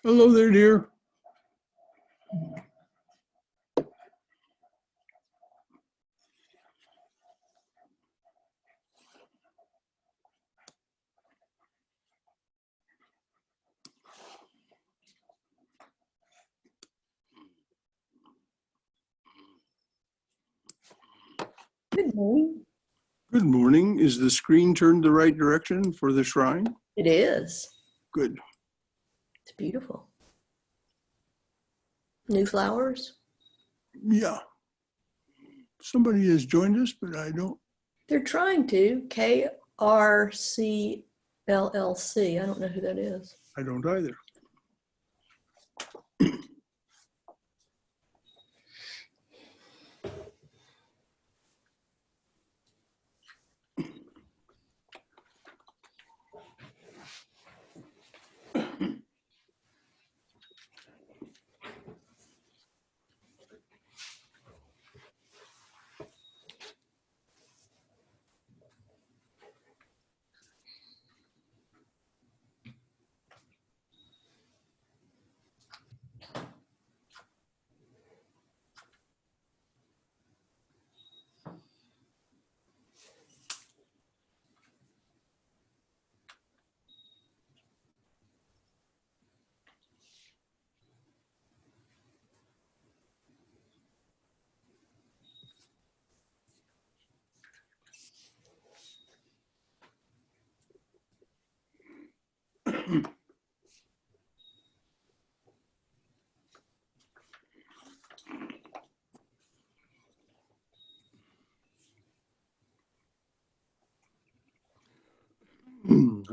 Hello there, dear. Good morning. Good morning. Is the screen turned the right direction for the shrine? It is. Good. It's beautiful. New flowers. Yeah. Somebody has joined us, but I don't. They're trying to. KRC LLC. I don't know who that is. I don't either.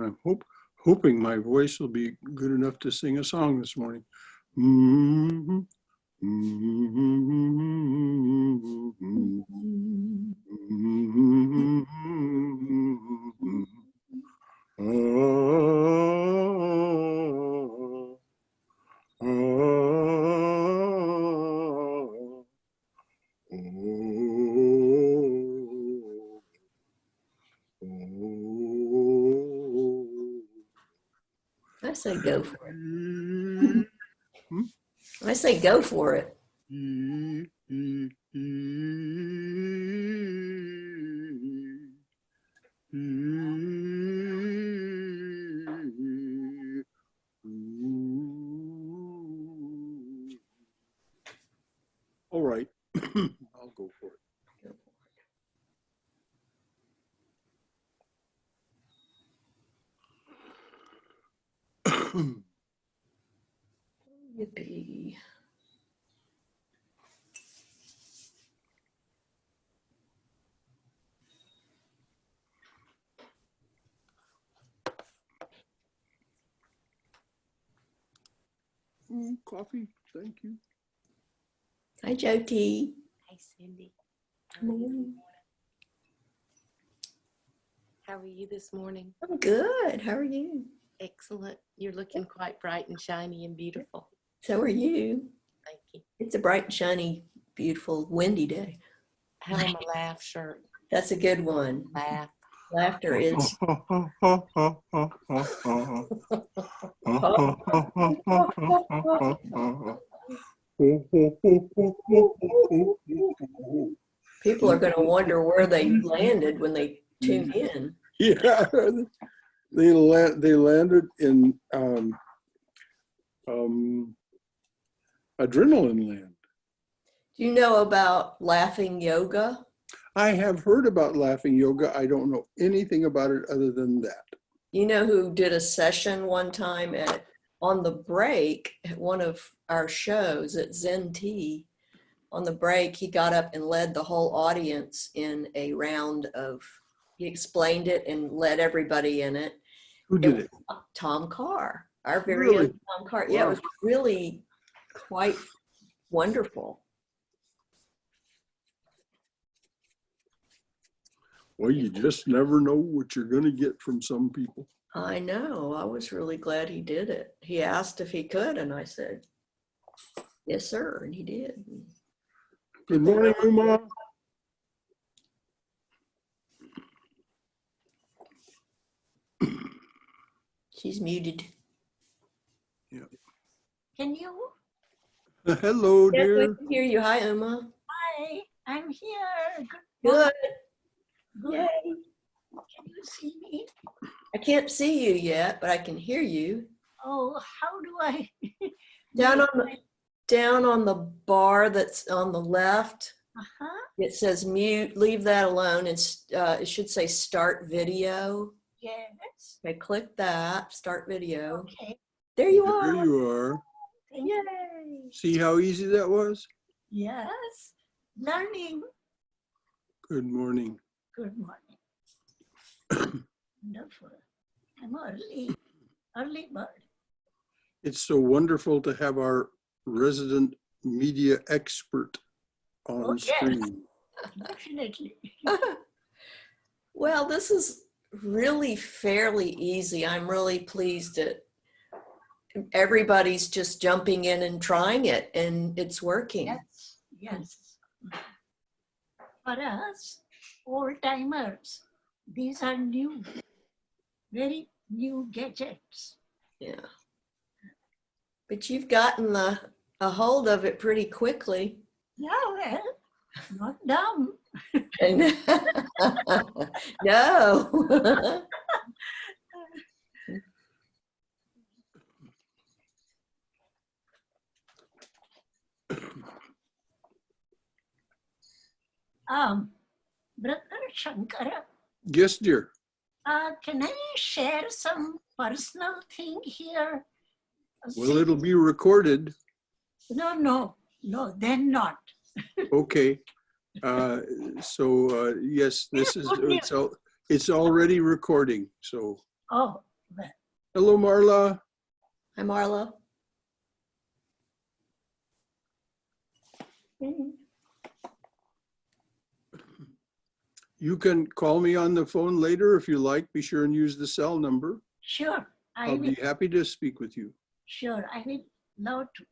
I'm hoping my voice will be good enough to sing a song this morning. I say go for it. I say go for it. All right, I'll go for it. Yippee. Coffee, thank you. Hi, Jyoti. Hey, Cindy. Morning. How are you this morning? I'm good. How are you? Excellent. You're looking quite bright and shiny and beautiful. So are you. Thank you. It's a bright and shiny, beautiful, windy day. How am I laugh shirt? That's a good one. Laugh. Laughter is. People are going to wonder where they landed when they tune in. Yeah, they landed in adrenaline land. Do you know about laughing yoga? I have heard about laughing yoga. I don't know anything about it other than that. You know who did a session one time on the break at one of our shows at Zen Tea? On the break, he got up and led the whole audience in a round of, he explained it and led everybody in it. Who did it? Tom Carr, our very Really? own Tom Carr. Yeah, it was really quite wonderful. Well, you just never know what you're going to get from some people. I know. I was really glad he did it. He asked if he could, and I said, yes, sir. And he did. Good morning, Uma. She's muted. Yeah. Can you? Hello, Yes, we dear. can hear you. Hi, Uma. Hi, I'm here. Good. Good. Yay. Can you see me? I can't see you yet, but I can hear you. Oh, how do I? Down on the bar that's on the left, Uh-huh. it says mute. Leave that alone. It should say start video. Yes. Okay, click that. Start video. Okay. There you There are. you are. Thank you. Yay. See how easy that was? Yes. Learning. Good morning. Good morning. Wonderful. I'm early bird. It's so wonderful to have our resident media expert on Oh, yes. screen. Definitely. Well, this is really fairly easy. I'm really pleased that everybody's just jumping in and trying it, and it's working. Yes. Yes. For us, old timers, these are new, very new gadgets. Yeah. But you've gotten a hold of it pretty quickly. Yeah, well, not dumb. And no. Brother Shankara, Yes, dear. can I share some personal thing here? Well, it'll be recorded. No, then not. Okay. Yes, this is, it's already recording. So, Oh, well, hello, Marla. Hi, Marla. You can call me on the phone later if you like. Be sure and use the cell number. sure, I I'll will, be happy to speak with you. sure, I will love to.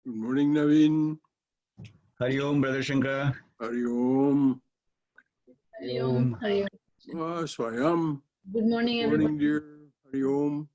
Good morning, Naveen. Hari Om, Brother Shankar. Hari Om. Hari Om. Hari Om. Swayam. Good morning, Good everybody. morning, dear. Hari Om.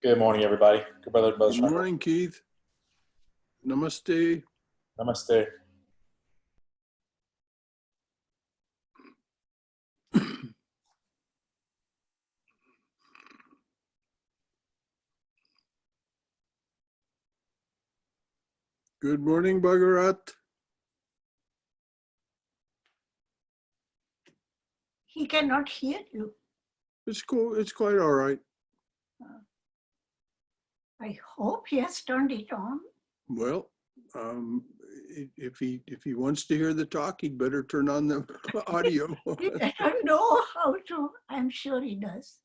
Good morning, everybody. Good brother, Brother Good Shankar. morning, Keith. Namaste. Namaste. Good morning, Bhagarat. He cannot hear you. It's cool. It's quite all right. I hope he has turned it on. Well, if he wants to hear the talk, he'd better turn on the audio. I don't know how to. I'm sure he does.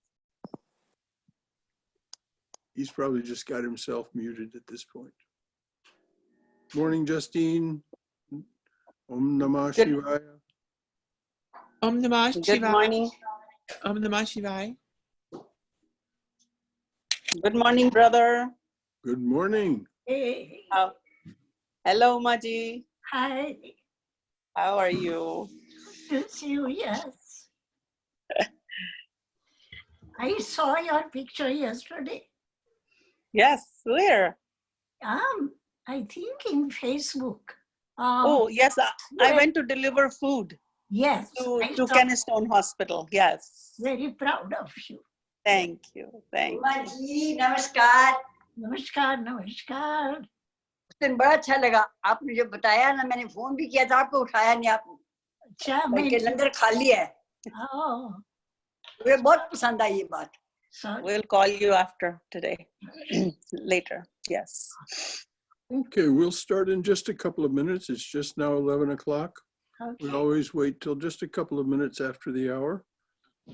He's probably just got himself muted at this point. Morning, Justine. Om Namah Good- Shivaya. Om Namah Good Shivaya. morning. Om Namah Shivaya. Good morning, brother. Good morning. Hey, Hello, Maji. hi. How are you? Good to see you, yes. I saw your picture yesterday. Yes, where? I think in Facebook. Oh, yes. I where- went to deliver food Yes, to I saw. Kennestone Hospital. Yes. Very proud of you. Thank you. Thank you. Uma ji नमस्कार। Namaskar, namaskar. उस दिन बड़ा अच्छा लगा आपने जो बताया ना, मैंने फोन भी किया था आपको, उठाया नहीं आपने। अच्छा, बल्कि लंगर खाली है। Oh, मुझे बहुत पसंद आई ये बात। sorry. We'll call you after today. Later. Yes. Okay, we'll start in just a couple of minutes. It's just now 11 o'clock. We Okay. always wait till just a couple of minutes after the hour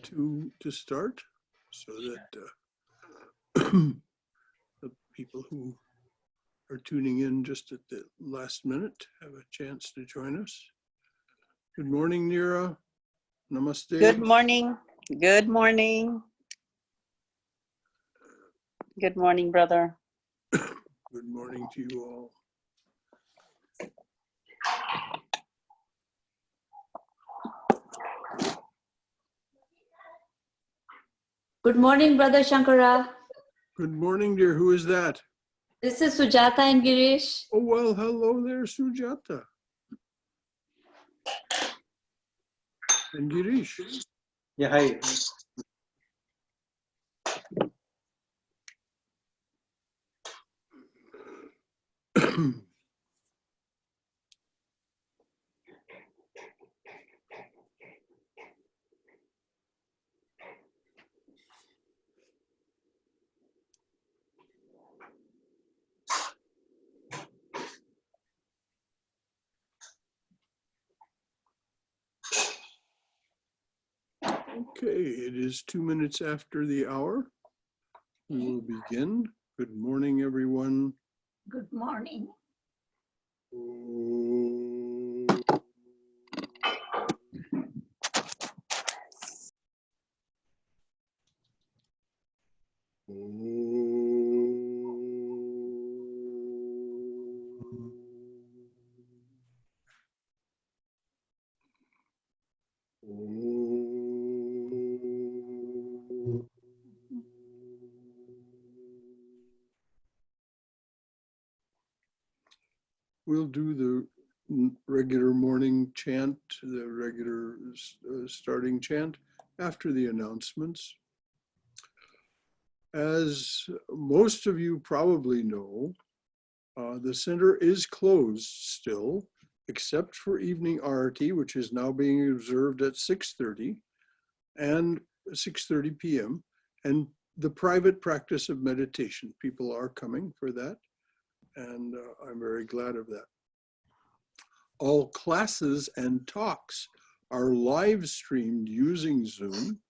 to start, so that the people who are tuning in just at the last minute have a chance to join us. Good morning, Neera. Namaste. Good morning. Good morning. Good morning, brother. Good morning to you all. Good morning, Brother Shankara. Good morning, dear. Who is that? This is Sujata and Girish. Oh, well, hello there, Sujata. And Girish. Yeah, hi. Okay, it is 2 minutes after the hour. We will begin. Good morning, everyone. Good morning. We'll do the regular morning chant, the regular starting chant after the announcements. As most of you probably know, the center is closed still, except for evening arati, which is now being observed at 6:30 and 6:30 p.m. and the private practice of meditation. People are coming for that, and I'm very glad of that. All classes and talks are live streamed using Zoom.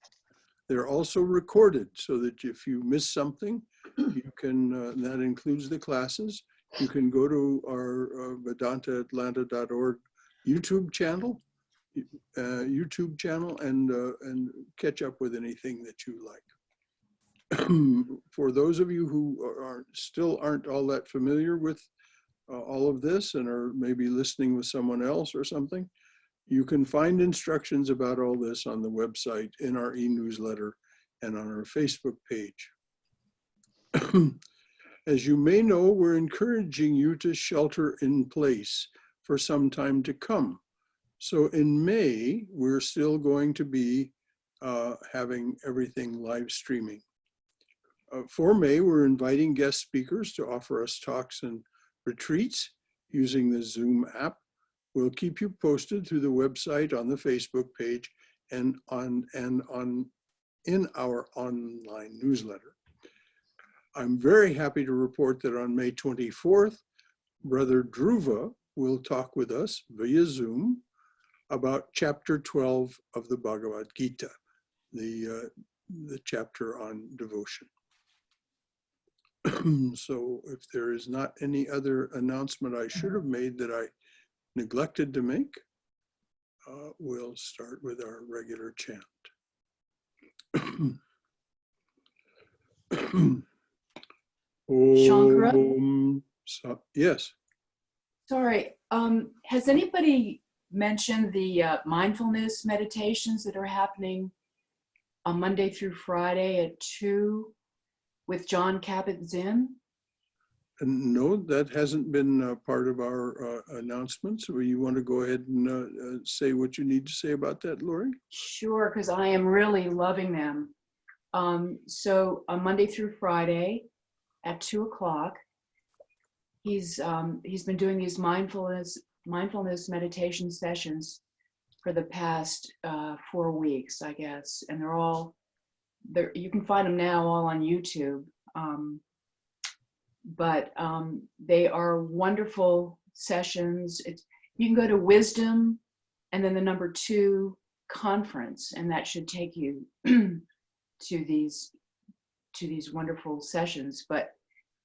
They're also recorded so that if you miss something, you can, that includes the classes, you can go to our VedantaAtlanta.org YouTube channel, and catch up with anything that you like. For those of you who still aren't all that familiar with all of this and are maybe listening with someone else or something, you can find instructions about all this on the website, in our e-newsletter, and on our Facebook page. As you may know, we're encouraging you to shelter in place for some time to come. So in May, we're still going to be having everything live streaming. For May, we're inviting guest speakers to offer us talks and retreats using the Zoom app. We'll keep you posted through the website, on the Facebook page, and in our online newsletter. I'm very happy to report that on May 24th, Brother Dhruva will talk with us via Zoom about chapter 12 of the Bhagavad Gita, the chapter on devotion. So if there is not any other announcement I should have made that I neglected to make, we'll start with our regular chant. Shankara? Yes. Sorry, has anybody mentioned the mindfulness meditations that are happening on Monday through Friday at 2 with Jon Kabat-Zinn? No, that hasn't been part of our announcements. Or you want to go ahead and say what you need to say about that, Lori? Sure, because I am really loving them. So on Monday through Friday at 2 o'clock, he's been doing these mindfulness meditation sessions for the past 4 weeks, I guess, and they're all there. You can find them now all on YouTube. But they are wonderful sessions. You can go to Wisdom and then the number 2 conference, and that should take you to these wonderful sessions. But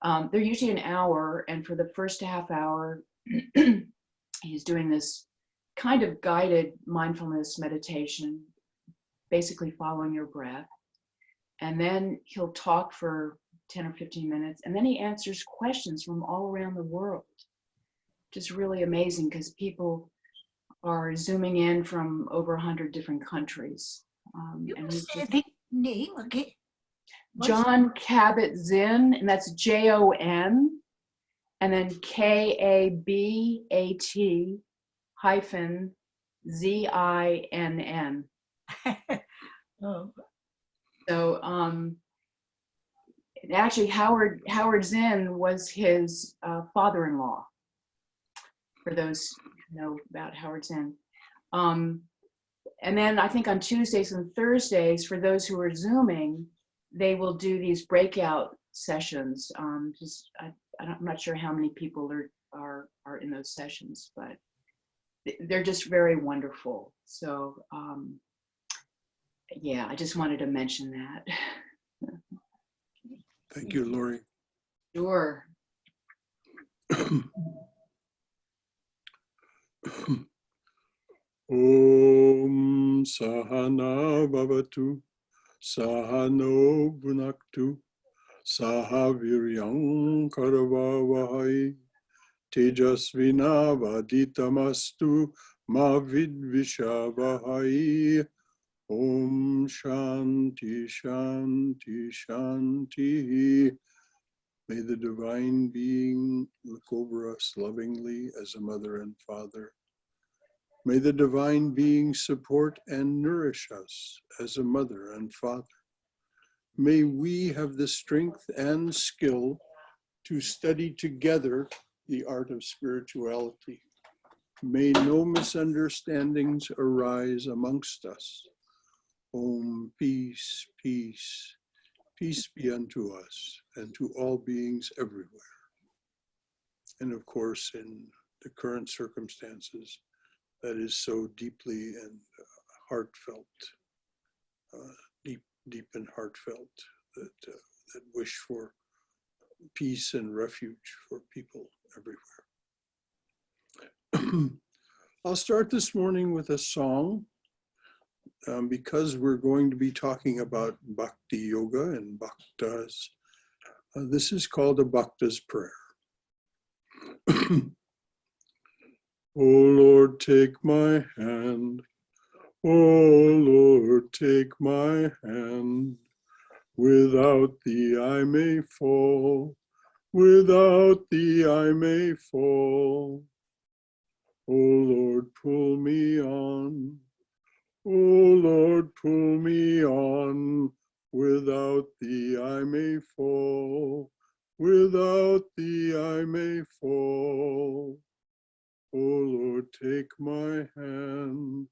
they're usually an hour, and for the first half hour, he's doing this kind of guided mindfulness meditation, basically following your breath. And then he'll talk for 10 or 15 minutes, and then he answers questions from all around the world. Just really amazing, because people are zooming in from over 100 different countries. You And say the name again? Jon Kabat-Zinn, and that's Jon, and then KABAT-ZINN. Oh. So actually Howard Zinn was his father-in-law, for those who know about Howard Zinn. And then I think on Tuesdays and Thursdays, for those who are Zooming, they will do these breakout sessions. I'm not sure how many people are in those sessions, but they're just very wonderful. So yeah, I just wanted to mention that. Thank you, Lori. Sure. Om Sahana Bhavatu Sahano Bhunaktu Sahaviryam Karavavahai Tejasvina Vaditamastu Ma Vidvishavahai. Om Shanti Shanti Shanti. May the divine being look over us lovingly as a mother and father. May the divine being support and nourish us as a mother and father. May we have the strength and skill to study together the art of spirituality. May no misunderstandings arise amongst us. Om, peace, peace, peace be unto us and to all beings everywhere. And of course, in the current circumstances, that is so deeply and heartfelt, deep and heartfelt, that wish for peace and refuge for people everywhere. I'll start this morning with a song. Because we're going to be talking about Bhakti Yoga and Bhaktas, this is called a Bhakta's Prayer. O Lord, take my hand. O Lord, take my hand. Without thee I may fall. Without thee I may fall. O Lord, pull me on. O Lord, pull me on. Without thee I may fall. Without thee I may fall. O Lord, take my hand.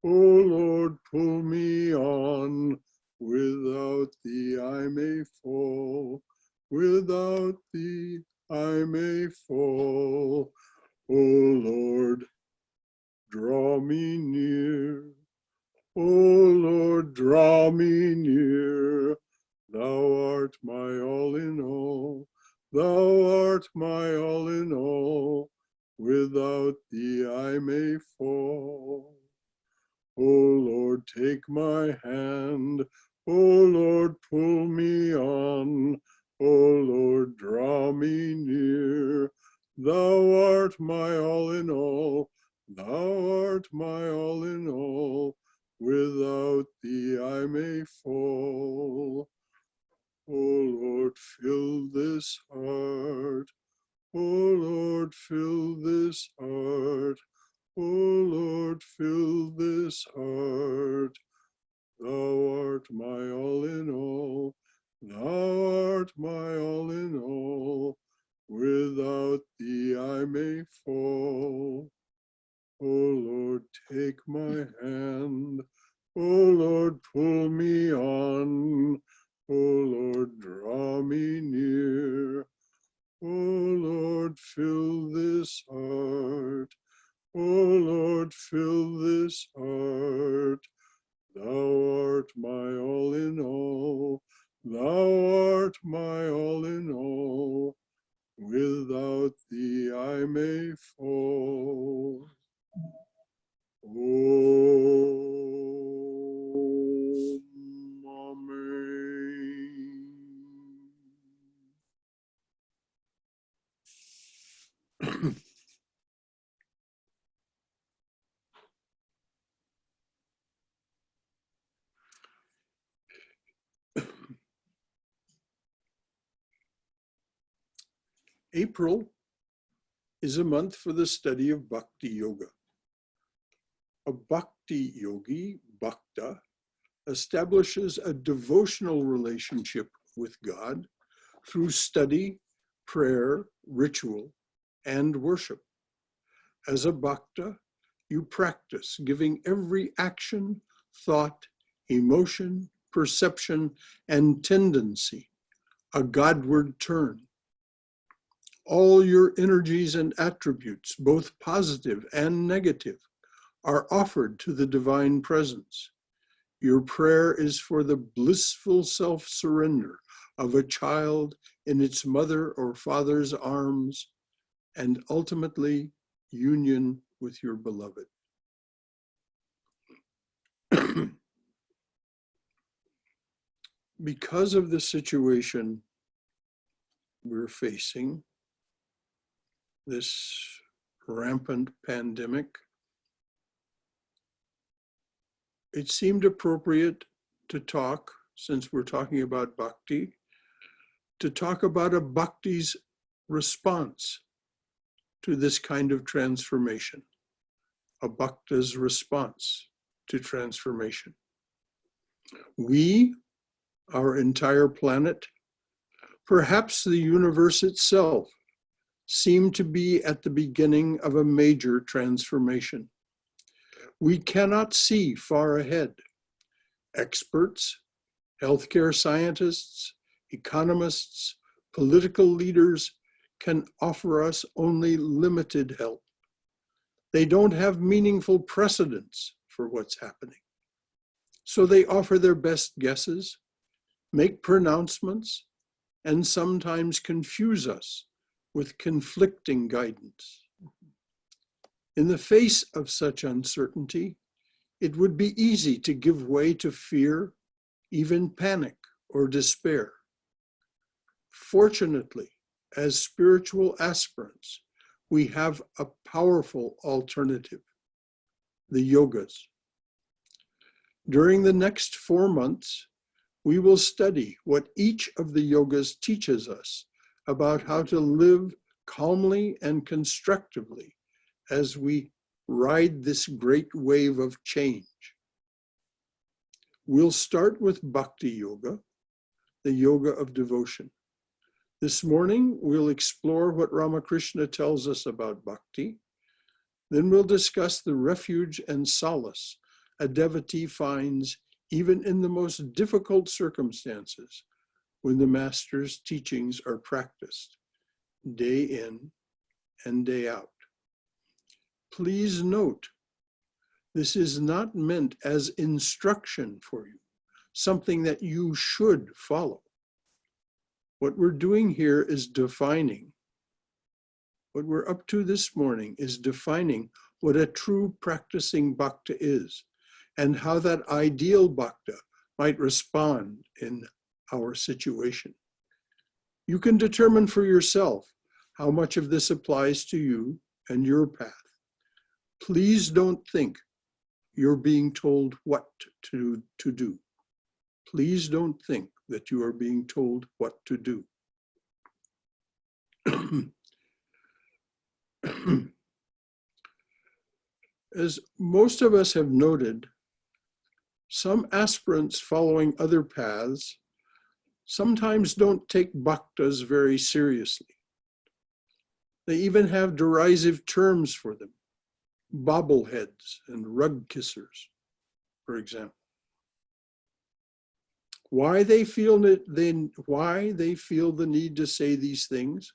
O Lord, pull me on. Without thee I may fall. Without thee I may fall. O Lord, draw me near. O Lord, draw me near. Thou art my all in all. Thou art my all in all. Without thee I may fall. O Lord, take my hand. O Lord, pull me on. O Lord, draw me near. Thou art my all in all. Thou art my all in all. Without thee I may fall. O Lord, fill this heart. O Lord, fill this heart. O Lord, fill this heart. Thou art my all in all. Thou art my all in all. Without thee I may fall. O Lord, take my hand. O Lord, pull me on. O Lord, draw me near. O Lord, fill this heart. O Lord, fill this heart. Thou art my all in all. Thou art my all in all. Without thee I may fall. Om, Amen. April is a month for the study of Bhakti Yoga. A Bhakti yogi, Bhakta, establishes a devotional relationship with God through study, prayer, ritual, and worship. As a Bhakta, you practice giving every action, thought, emotion, perception, and tendency a Godward turn. All your energies and attributes, both positive and negative, are offered to the divine presence. Your prayer is for the blissful self-surrender of a child in its mother or father's arms, and ultimately union with your beloved. Because of the situation we're facing, this rampant pandemic, it seemed appropriate to talk, since we're talking about bhakti, to talk about a bhakti's response to this kind of transformation, a bhakta's response to transformation. We, our entire planet, perhaps the universe itself, seem to be at the beginning of a major transformation. We cannot see far ahead. Experts, healthcare scientists, economists, political leaders can offer us only limited help. They don't have meaningful precedents for what's happening. So they offer their best guesses, make pronouncements, and sometimes confuse us with conflicting guidance. In the face of such uncertainty, it would be easy to give way to fear, even panic or despair. Fortunately, as spiritual aspirants, we have a powerful alternative, the yogas. During the next 4 months, We will study what each of the yogas teaches us about how to live calmly and constructively as we ride this great wave of change. We'll start with Bhakti Yoga, the yoga of devotion. This morning, we'll explore what Ramakrishna tells us about bhakti. Then we'll discuss the refuge and solace a devotee finds even in the most difficult circumstances when the master's teachings are practiced day in and day out. Please note, this is not meant as instruction for you, something that you should follow. What we're doing here is defining. What we're up to this morning is defining what a true practicing bhakta is and how that ideal bhakta might respond in our situation. You can determine for yourself how much of this applies to you and your path. Please don't think you're being told what to do. Please don't think that you are being told what to do. As most of us have noted, some aspirants following other paths sometimes don't take bhaktas very seriously. They even have derisive terms for them, bobbleheads and rug kissers, for example. Why they feel the need to say these things,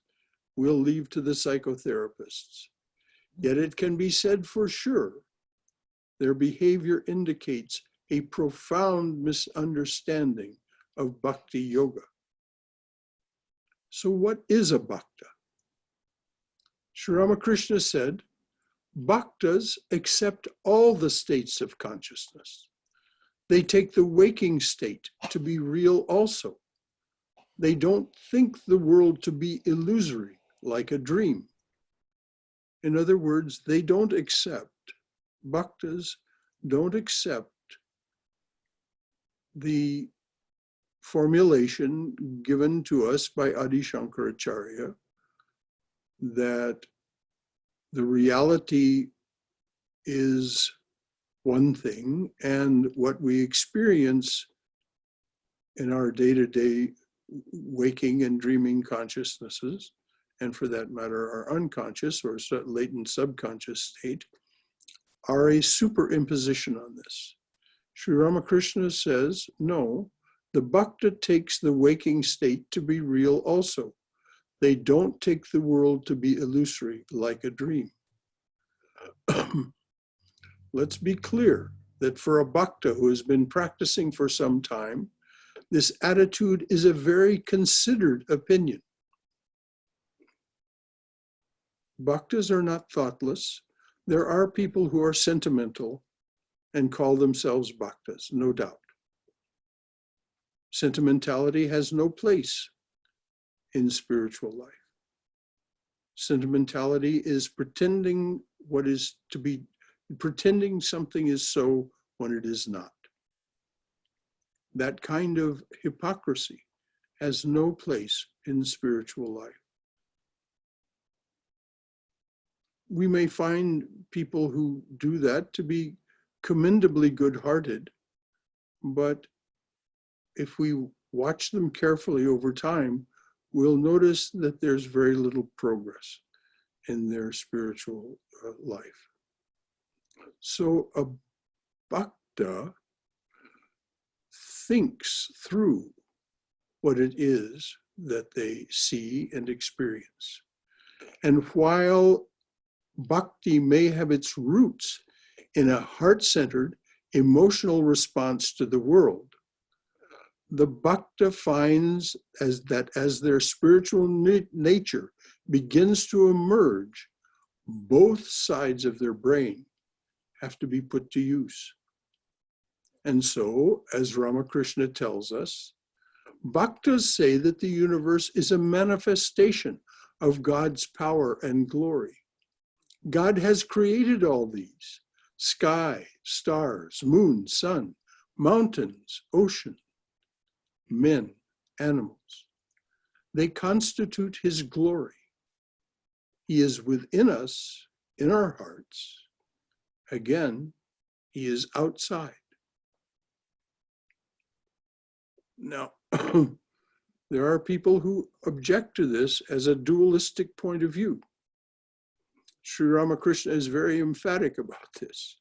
we'll leave to the psychotherapists. Yet it can be said for sure, their behavior indicates a profound misunderstanding of bhakti yoga. So what is a bhakta? Sri Ramakrishna said, bhaktas accept all the states of consciousness. They take the waking state to be real also. They don't think the world to be illusory, like a dream. In other words, bhaktas don't accept the formulation given to us by Adi Shankaracharya that the reality is one thing, and what we experience in our day-to-day waking and dreaming consciousnesses, and for that matter, our unconscious or latent subconscious state, are a superimposition on this. Sri Ramakrishna says, no, the bhakta takes the waking state to be real also. They don't take the world to be illusory like a dream. Let's be clear that for a bhakta who has been practicing for some time, this attitude is a very considered opinion. Bhaktas are not thoughtless. There are people who are sentimental and call themselves bhaktas, no doubt. Sentimentality has no place in spiritual life. Sentimentality is pretending something is so when it is not. That kind of hypocrisy has no place in spiritual life. We may find people who do that to be commendably good-hearted, but if we watch them carefully over time, we'll notice that there's very little progress in their spiritual life. So a bhakta thinks through what it is that they see and experience. And while bhakti may have its roots in a heart-centered emotional response to the world, the bhakta finds as their spiritual nature begins to emerge, both sides of their brain have to be put to use. And so, as Ramakrishna tells us, bhaktas say that the universe is a manifestation of God's power and glory. God has created all these: sky, stars, moon, sun, mountains, ocean. men, animals. They constitute his glory. He is within us, in our hearts. Again, he is outside. Now, there are people who object to this as a dualistic point of view. Sri Ramakrishna is very emphatic about this.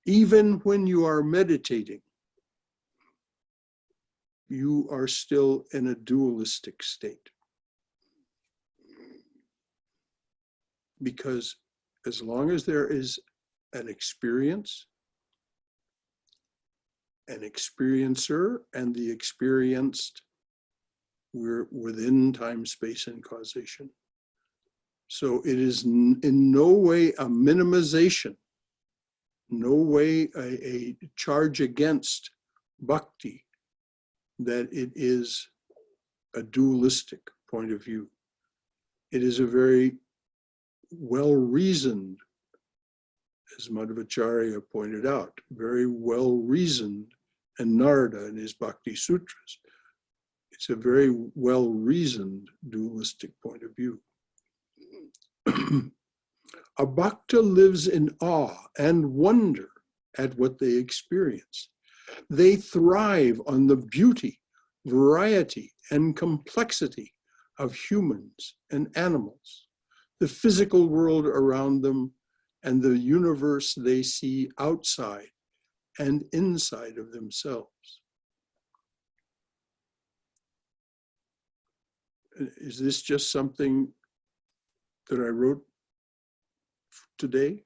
Even when you are meditating, you are still in a dualistic state. Because as long as there is an experience, an experiencer, and the experienced, we're within time, space, and causation. So it is in no way a minimization, no way a charge against bhakti, that it is a dualistic point of view. It is a very well-reasoned, as Madhvacharya pointed out, very well-reasoned, and Narada in his Bhakti Sutras. It's a very well-reasoned dualistic point of view. A bhakta lives in awe and wonder at what they experience. They thrive on the beauty, variety, and complexity of humans and animals, the physical world around them, and the universe they see outside and inside of themselves. Is this just something that I wrote today?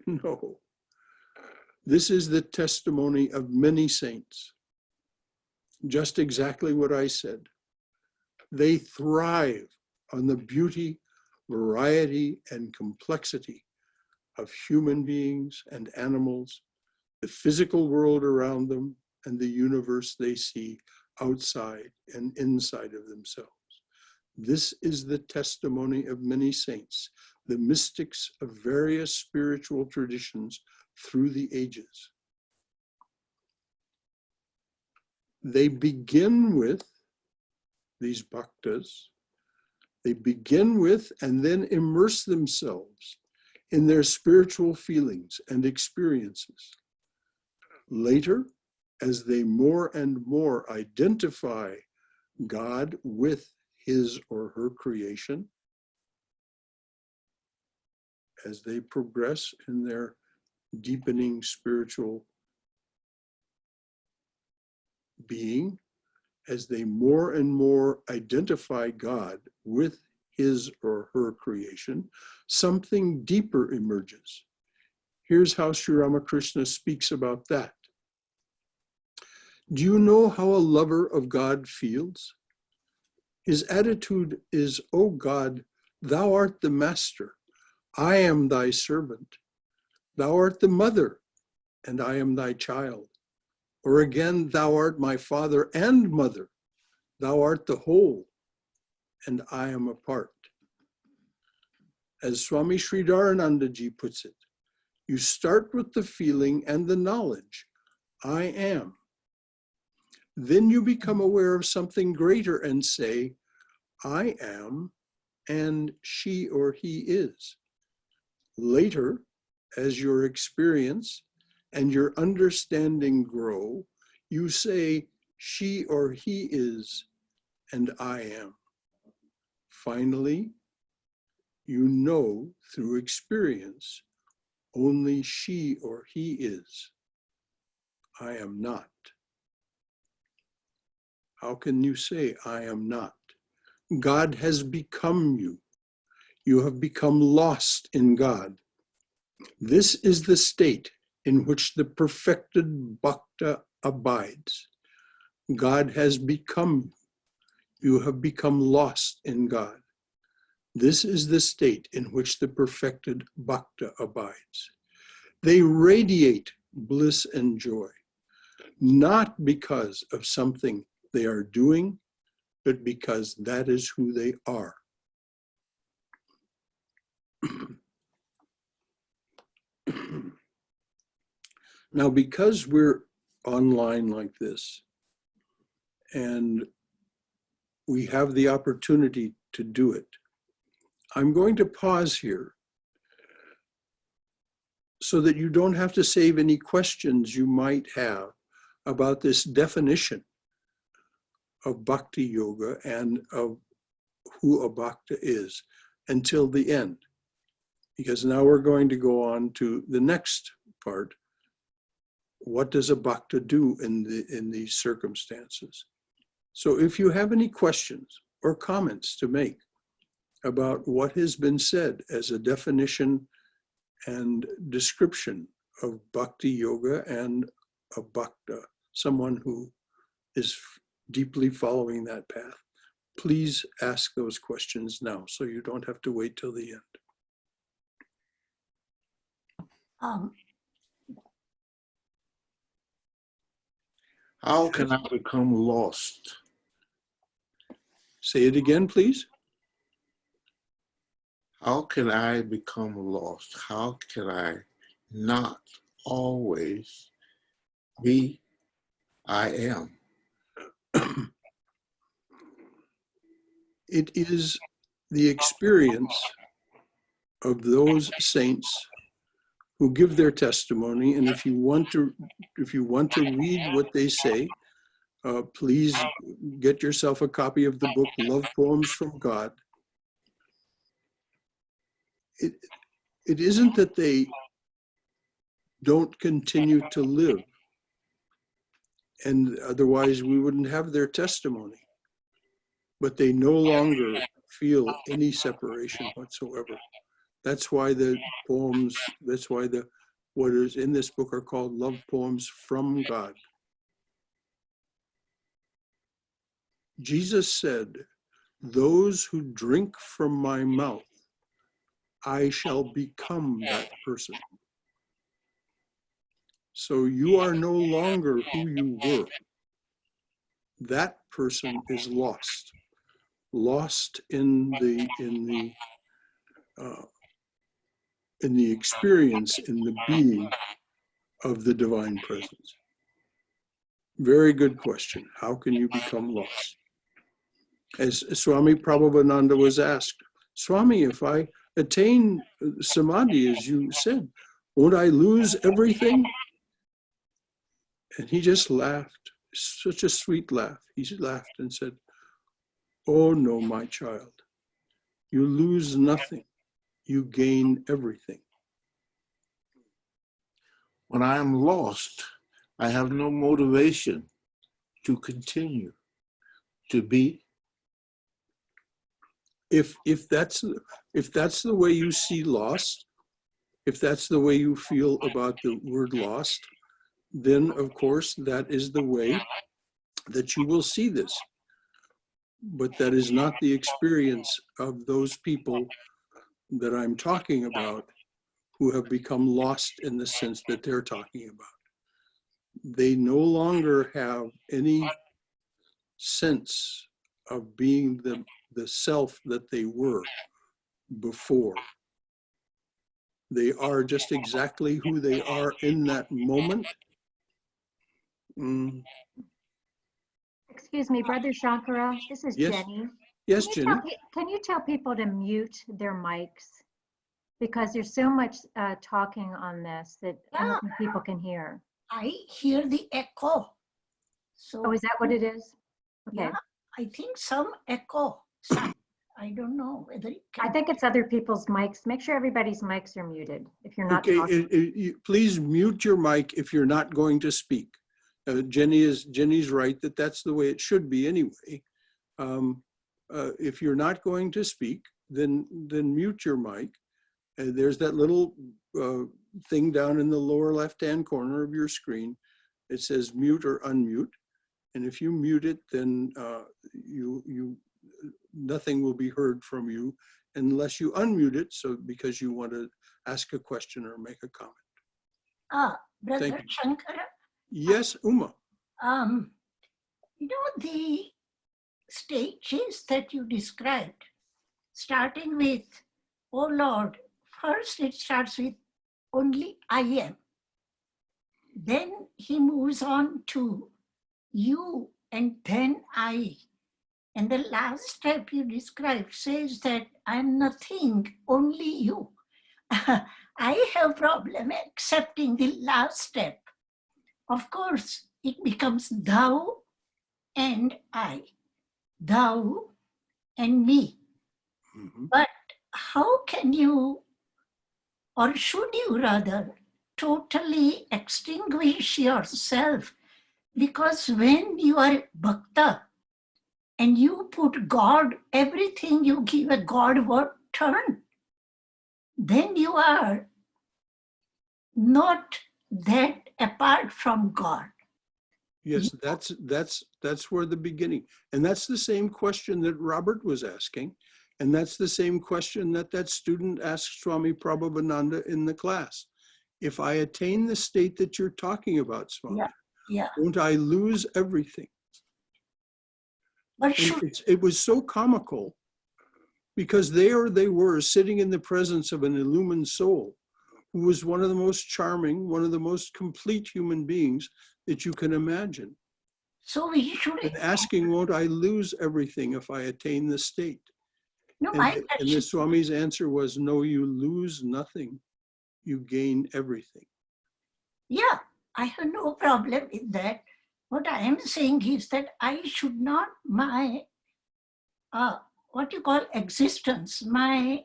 No. This is the testimony of many saints. Just exactly what I said. They thrive on the beauty, variety, and complexity of human beings and animals, the physical world around them, and the universe they see outside and inside of themselves. This is the testimony of many saints, the mystics of various spiritual traditions through the ages. They begin with, these bhaktas, they begin with and then immerse themselves in their spiritual feelings and experiences. Later, as they more and more identify God with his or her creation, as they progress in their deepening spiritual being, as they more and more identify God with his or her creation, something deeper emerges. Here's how Sri Ramakrishna speaks about that. Do you know how a lover of God feels? His attitude is, "O God, thou art the master. I am thy servant. Thou art the mother, and I am thy child." Or again, "Thou art my father and mother. Thou art the whole, and I am a part." As Swami Sridharanandaji puts it, you start with the feeling and the knowledge, I am. Then you become aware of something greater and say, I am, and she or he is. Later, as your experience and your understanding grow, you say, she or he is, and I am. Finally, you know through experience, only she or he is. I am not. How can you say, I am not? God has become you. You have become lost in God. This is the state in which the perfected bhakta abides. God has become you. You have become lost in God. This is the state in which the perfected bhakta abides. They radiate bliss and joy, not because of something they are doing, but because that is who they are. Now, because we're online like this, and we have the opportunity to do it. I'm going to pause here so that you don't have to save any questions you might have about this definition of bhakti yoga and of who a bhakta is until the end. Because now we're going to go on to the next part. What does a bhakta do in these circumstances? So if you have any questions or comments to make about what has been said as a definition and description of bhakti yoga and a bhakta, someone who is deeply following that path, please ask those questions now so you don't have to wait till the end. How can I become lost? Say it again, please. How can I become lost? How can I not always be I am? It is the experience of those saints who give their testimony, and if you want to read what they say, please get yourself a copy of the book Love Poems from God. It isn't that they don't continue to live, and otherwise we wouldn't have their testimony, but they no longer feel any separation whatsoever. That's why the poems, that's why what is in this book are called Love Poems from God. Jesus said, "Those who drink from my mouth, I shall become that person." So you are no longer who you were. That person is lost in the experience, in the being of the divine presence. Very good question. How can you become lost? As Swami Prabhupada was asked, Swami, if I attain samadhi, as you said, won't I lose everything? And he just laughed, such a sweet laugh. He laughed and said, "Oh no, my child, you lose nothing, you gain everything." When I am lost, I have no motivation to continue to be. If that's the way you see lost, if that's the way you feel about the word lost, then of course that is the way that you will see this. But that is not the experience of those people that I'm talking about who have become lost in the sense that they're talking about. They no longer have any sense of being the self that they were before. They are just exactly who they are in that moment. Excuse me, Brother Shankara, this is Yes. Jenny. Yes, Jenny. Can you tell people to mute their mics? Because there's so much talking on this that I don't think people can hear. I hear the echo. So, Oh, is that what it is? Okay. yeah, I think some echo. sound. I don't know whether it can. I think it's other people's mics. Make sure everybody's mics are muted if you're not Okay, talking. please mute your mic if you're not going to speak. Jenny's right that that's the way it should be anyway. If you're not going to speak, then mute your mic. There's that little thing down in the lower left-hand corner of your screen. It says mute or unmute, and if you mute it, then nothing will be heard from you unless you unmute it. So because you want to ask a question or make a comment. Brother Thank you. Shankara, Yes, Uma. the stages that you described, starting with, oh Lord, first it starts with only I am. Then he moves on to you and then I. And the last step you described says that I'm nothing, only you. I have problem accepting the last step. Of course, it becomes thou and I, thou and me. But how can you, or should you rather, totally extinguish yourself? Because when you are bhakta and you put God, everything you give a Godward turn, then you are not that apart from God. Yes, that's where the beginning, and that's the same question that Robert was asking, and that's the same question that that student asked Swami Prabhupada in the class. If I attain the state that you're talking about, Swami, won't I lose everything? But it was so comical because there they were sitting in the presence of an illumined soul who was one of the most charming, one of the most complete human beings that you can imagine. So we should. And asking, won't I lose everything if I attain the state? No, and the Swami's answer was, no, you lose nothing. You gain everything. Yeah, I have no problem with that. What I am saying is that I should not, my, what you call existence, my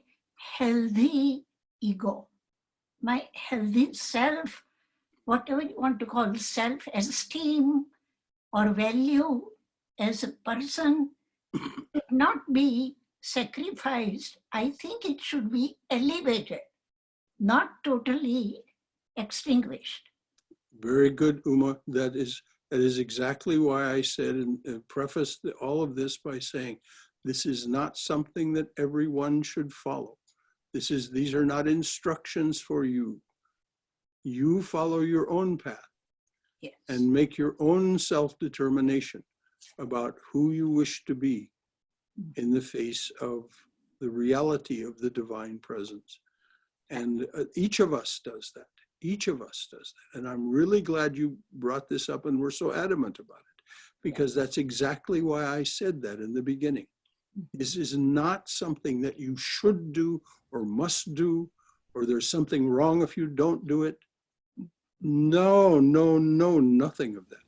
healthy ego, my healthy self, whatever you want to call self-esteem or value as a person, should not be sacrificed. I think it should be elevated, not totally extinguished. Very good, Uma. That is exactly why I said and prefaced all of this by saying, this is not something that everyone should follow. These are not instructions for you. You follow your own path. Yes. And make your own self-determination about who you wish to be in the face of the reality of the divine presence. And each of us does that. Each of us does that. And I'm really glad you brought this up and were so adamant about it, because that's exactly why I said that in the beginning. This is not something that you should do or must do, or there's something wrong if you don't do it. No, no, no, nothing of that.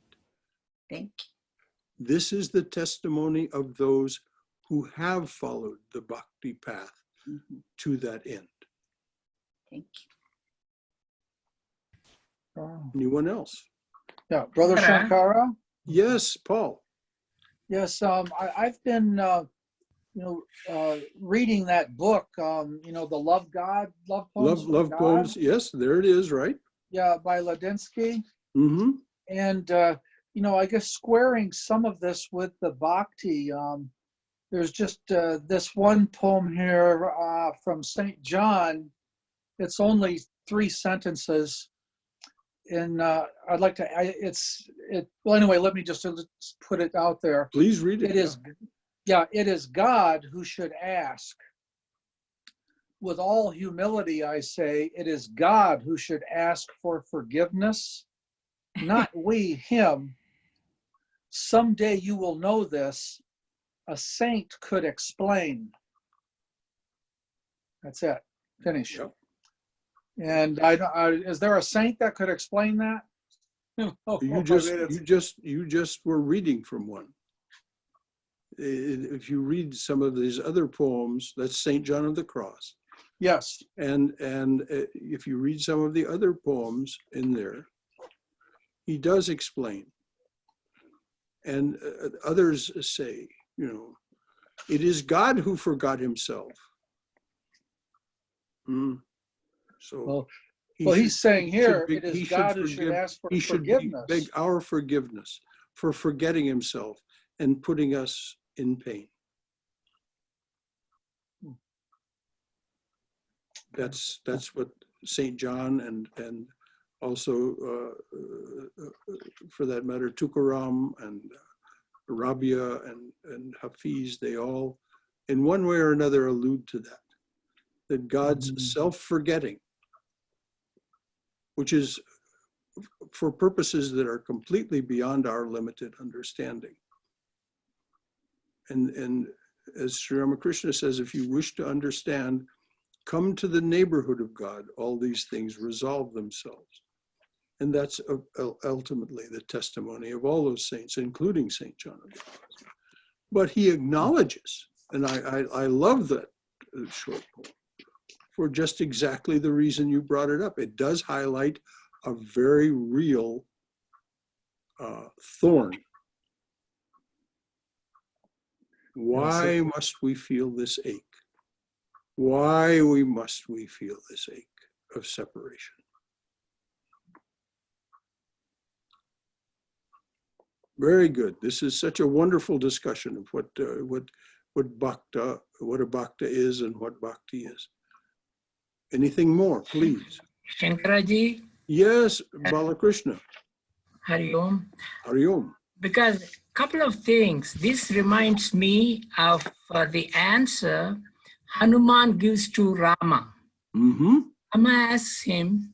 Thank you. This is the testimony of those who have followed the bhakti path to that end. Thank you. Anyone else? Yeah, Brother Shankara? Yes, Paul. Yes, I've been, reading that book, the Love God, Love Poems. Love Poems, yes, there it is, right? Yeah, by Ladinsky. Mm-hmm. And, I guess squaring some of this with the bhakti, there's just this one poem here from St. John. It's only 3 sentences. And I'd like to, well, anyway, let me just put it out there. Please read it. It is God who should ask. With all humility, I say, it is God who should ask for forgiveness, not we, him. Someday you will know this. A saint could explain. That's it. Finish. Yep. And is there a saint that could explain that? You just were reading from one. If you read some of these other poems, that's St. John of the Cross. Yes. And if you read some of the other poems in there, he does explain. And others say, it is God who forgot himself. So he's saying here, it is God who should ask for forgiveness. He should beg our forgiveness for forgetting himself and putting us in pain. That's what St. John and also, for that matter, Tukaram and Rabia and Hafiz, they all, in one way or another, allude to that God's self-forgetting, which is for purposes that are completely beyond our limited understanding. And as Sri Ramakrishna says, if you wish to understand, come to the neighborhood of God, all these things resolve themselves. And that's ultimately the testimony of all those saints, including St. John of God. But he acknowledges, and I love that short poem, for just exactly the reason you brought it up. It does highlight a very real thorn. Why must we feel this ache? Why must we feel this ache of separation? Very good. This is such a wonderful discussion of what bhakta, what a bhakta is and what bhakti is. Anything more, please? Shankaraji? Yes, Balakrishna. Hari Om. Hari Om. Because a couple of things. This reminds me of the answer Hanuman gives to Rama. Mm-hmm. Rama asks him,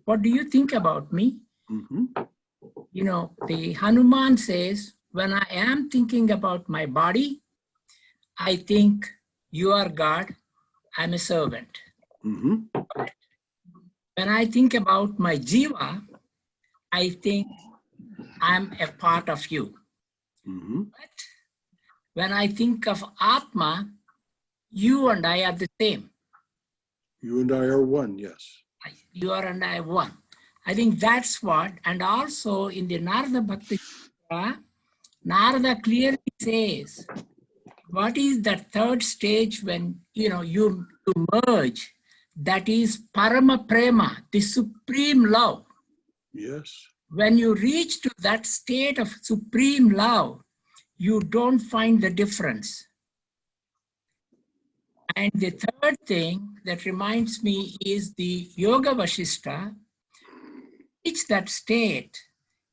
what do you think about me? Mm-hmm. You know, the Hanuman says, when I am thinking about my body, I think you are God, I'm a servant. Mm-hmm. But when I think about my jiva, I think I'm a part of you. Mm-hmm. But when I think of Atma, you and I are the same. You and I are one, yes. You are and I are one. I think that's what, and also in the Narada Bhakti, Narada clearly says, what is that third stage when, you know, you merge? That is Parama Prema, the supreme love. Yes. When you reach to that state of supreme love, you don't find the difference. And the third thing that reminds me is the Yoga Vasishtha. Reach that state,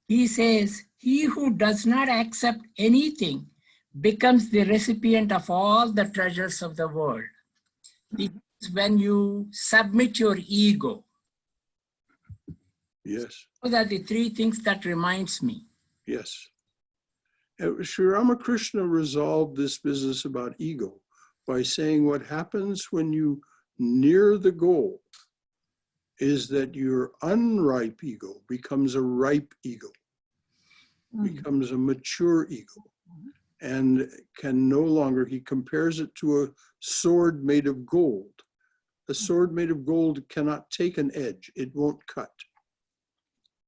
he says, he who does not accept anything becomes the recipient of all the treasures of the world. This is when you submit your ego. Yes. Those are the three things that reminds me. Yes. Sri Ramakrishna resolved this business about ego by saying what happens when you near the goal is that your unripe ego becomes a ripe ego, becomes a mature ego, and can no longer, he compares it to a sword made of gold. A sword made of gold cannot take an edge, it won't cut.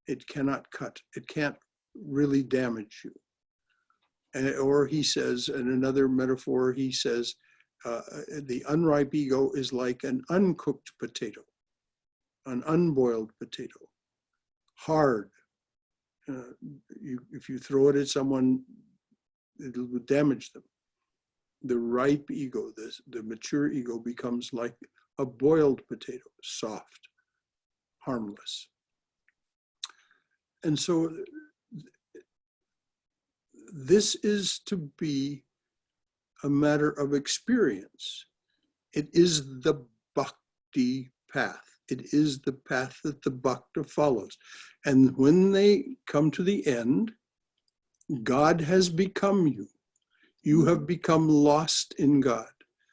It cannot cut, it can't really damage you. Or he says, in another metaphor, he says, the unripe ego is like an uncooked potato, an unboiled potato, hard. If you throw it at someone, it'll damage them. The ripe ego, the mature ego becomes like a boiled potato, soft, harmless. And so this is to be a matter of experience. It is the bhakti path. It is the path that the bhakta follows. And when they come to the end, God has become you. You have become lost in God.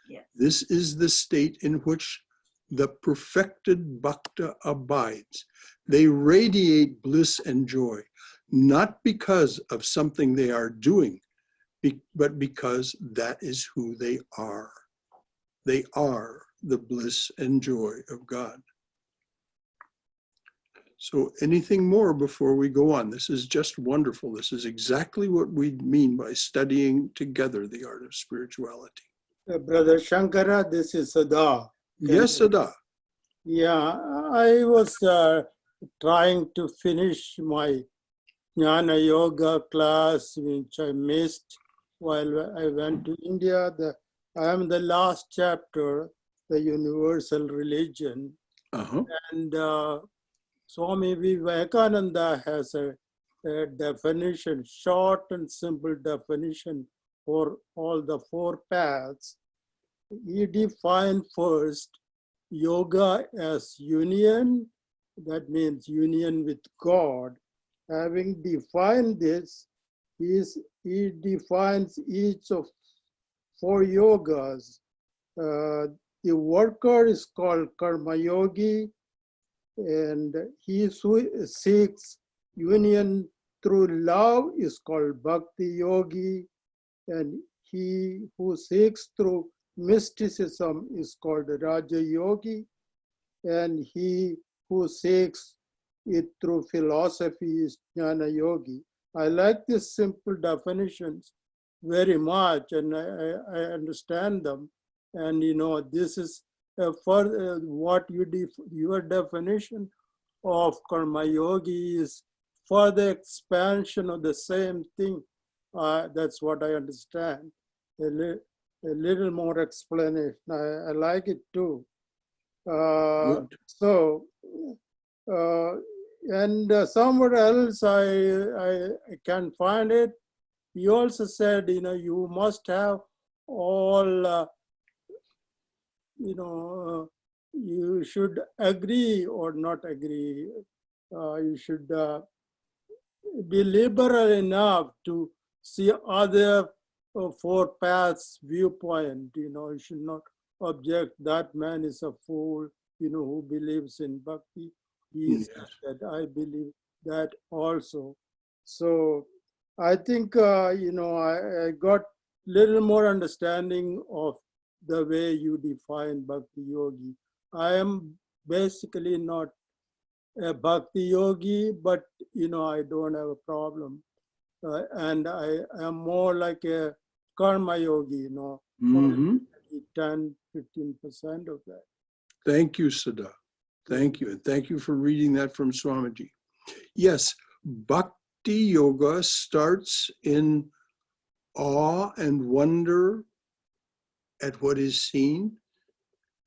Yes. This is the state in which the perfected bhakta abides. They radiate bliss and joy, not because of something they are doing, but because that is who they are. They are the bliss and joy of God. So anything more before we go on? This is just wonderful. This is exactly what we mean by studying together the art of spirituality. Brother Shankara, this is Sada. Yes, Sada. Yeah, I was trying to finish my Jnana Yoga class, which I missed while I went to India. I am the last chapter, the universal religion. And Swami Vivekananda has a definition, short and simple definition for all the four paths. He defined first yoga as union, that means union with God. Having defined this, he defines each of 4 yogas. The worker is called Karma Yogi, and he who seeks union through love is called Bhakti Yogi, and he who seeks through mysticism is called Raja Yogi, and he who seeks it through philosophy is Jnana Yogi. I like these simple definitions very much, and I understand them. And this is for what your definition of Karma Yogi is for the expansion of the same thing. That's what I understand. A little more explanation. I like it too. Somewhere else I can't find it. He also said, you must have all, you should agree or not agree. You should be liberal enough to see other 4 paths viewpoint. You should not object that man is a fool, who believes in bhakti. He said that I believe that also. So I think, I got little more understanding of the way you define Bhakti Yogi. I am basically not a Bhakti Yogi, but, I don't have a problem. And I am more like a Karma Yogi, Mm-hmm. 10, 15% of that. Thank you, Sada. Thank you. And thank you for reading that from Swamiji. Yes, Bhakti Yoga starts in awe and wonder at what is seen.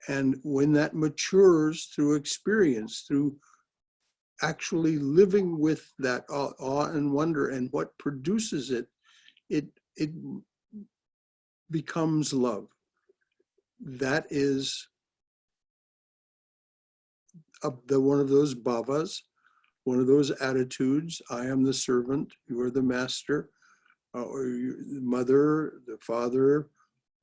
And when that matures through experience, through actually living with that awe and wonder and what produces it, it becomes love. That is one of those bhavas, one of those attitudes. I am the servant, you are the master, or the mother, the father,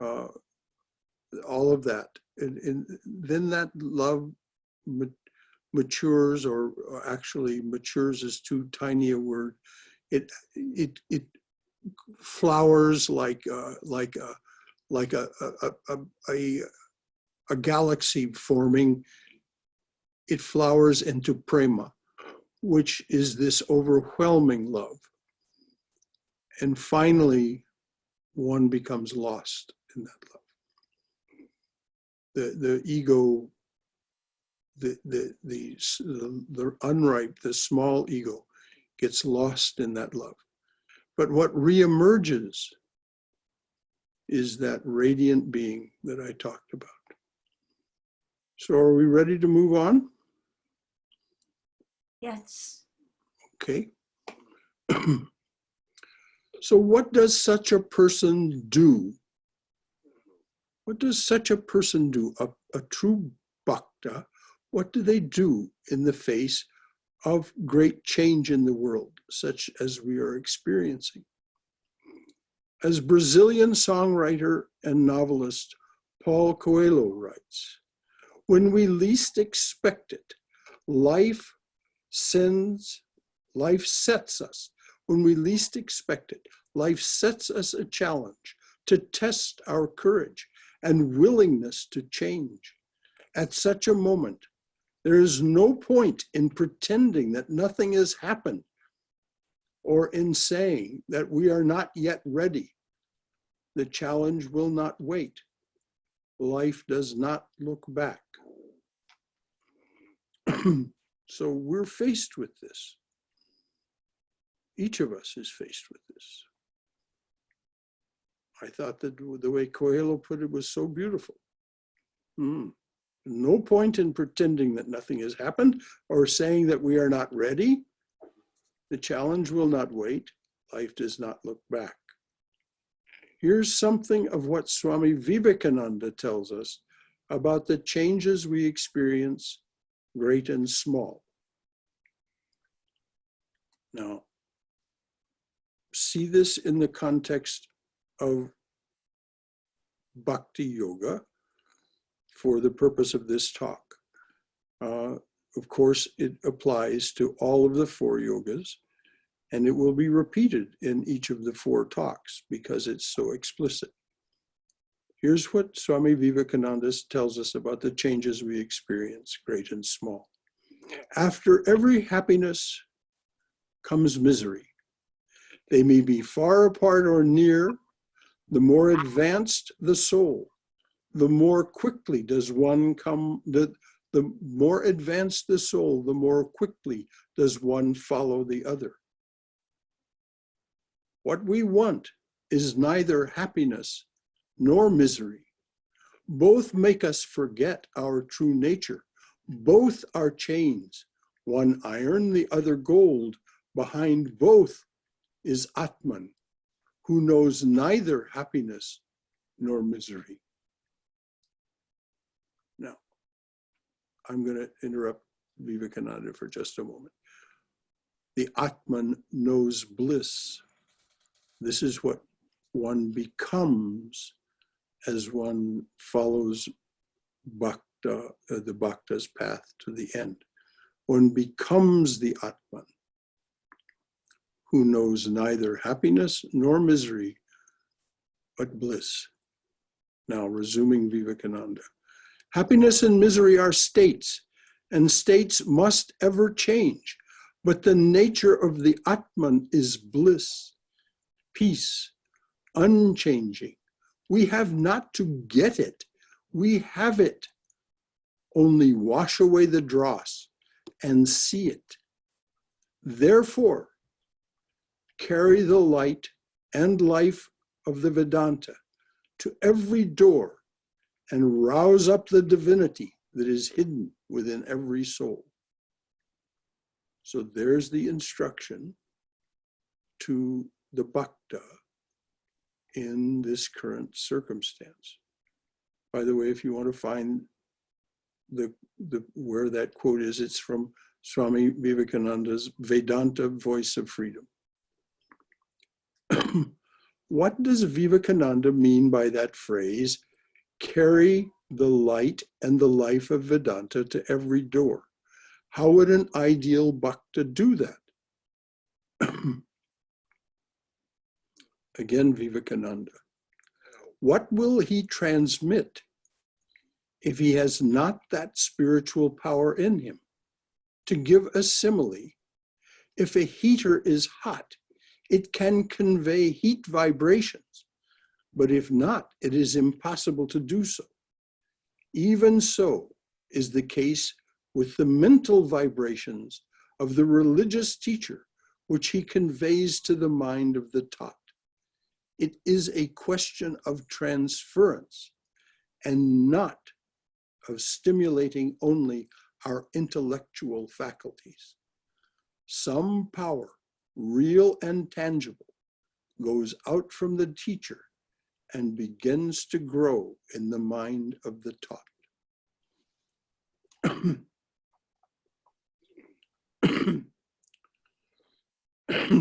all of that. And then that love matures, or actually matures is too tiny a word. It flowers like a galaxy forming. It flowers into prema, which is this overwhelming love. And finally, one becomes lost in that love. The ego, the unripe, the small ego gets lost in that love. But what reemerges is that radiant being that I talked about. So are we ready to move on? Yes. Okay. So what does such a person do? What does such a person do? A true bhakta, what do they do in the face of great change in the world, such as we are experiencing? As Brazilian songwriter and novelist Paulo Coelho writes, when we least expect it, life sets us. When we least expect it, life sets us a challenge to test our courage and willingness to change. At such a moment, there is no point in pretending that nothing has happened or in saying that we are not yet ready. The challenge will not wait. Life does not look back. So we're faced with this. Each of us is faced with this. I thought that the way Coelho put it was so beautiful. No point in pretending that nothing has happened or saying that we are not ready. The challenge will not wait. Life does not look back. Here's something of what Swami Vivekananda tells us about the changes we experience, great and small. Now, see this in the context of Bhakti Yoga for the purpose of this talk. Of course, it applies to all of the 4 yogas, and it will be repeated in each of the 4 talks because it's so explicit. Here's what Swami Vivekananda tells us about the changes we experience, great and small. After every happiness comes misery. They may be far apart or near. The more advanced the soul, the more quickly does one come, the more advanced the soul, the more quickly does one follow the other. What we want is neither happiness nor misery. Both make us forget our true nature. Both are chains, one iron, the other gold. Behind both is Atman, who knows neither happiness nor misery. Now, I'm going to interrupt Vivekananda for just a moment. The Atman knows bliss. This is what one becomes as one follows Bhakta, the Bhakta's path to the end. One becomes the Atman, who knows neither happiness nor misery, but bliss. Now, resuming Vivekananda. Happiness and misery are states, and states must ever change. But the nature of the Atman is bliss, peace, unchanging. We have not to get it, we have it. Only wash away the dross and see it. Therefore, carry the light and life of the Vedanta to every door and rouse up the divinity that is hidden within every soul. So there's the instruction to the Bhakta in this current circumstance. By the way, if you want to find where that quote is, it's from Swami Vivekananda's Vedanta Voice of Freedom. What does Vivekananda mean by that phrase, carry the light and the life of Vedanta to every door? How would an ideal Bhakta do that? Again, Vivekananda. What will he transmit if he has not that spiritual power in him? To give a simile, if a heater is hot, it can convey heat vibrations, but if not, it is impossible to do so. Even so is the case with the mental vibrations of the religious teacher, which he conveys to the mind of the taught. It is a question of transference and not of stimulating only our intellectual faculties. Some power, real and tangible, goes out from the teacher and begins to grow in the mind of the taught.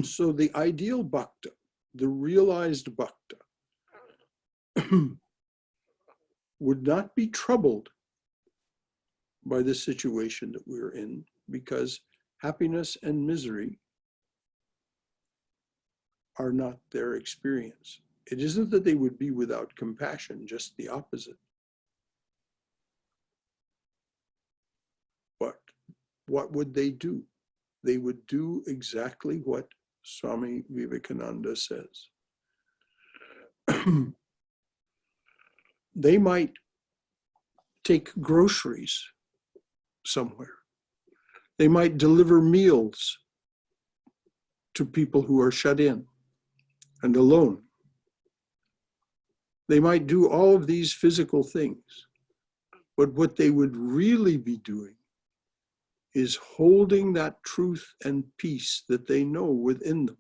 So the ideal Bhakta, the realized Bhakta, would not be troubled by the situation that we're in, because happiness and misery are not their experience. It isn't that they would be without compassion, just the opposite. But what would they do? They would do exactly what Swami Vivekananda says. They might take groceries somewhere. They might deliver meals to people who are shut in and alone. They might do all of these physical things, but what they would really be doing is holding that truth and peace that they know within them.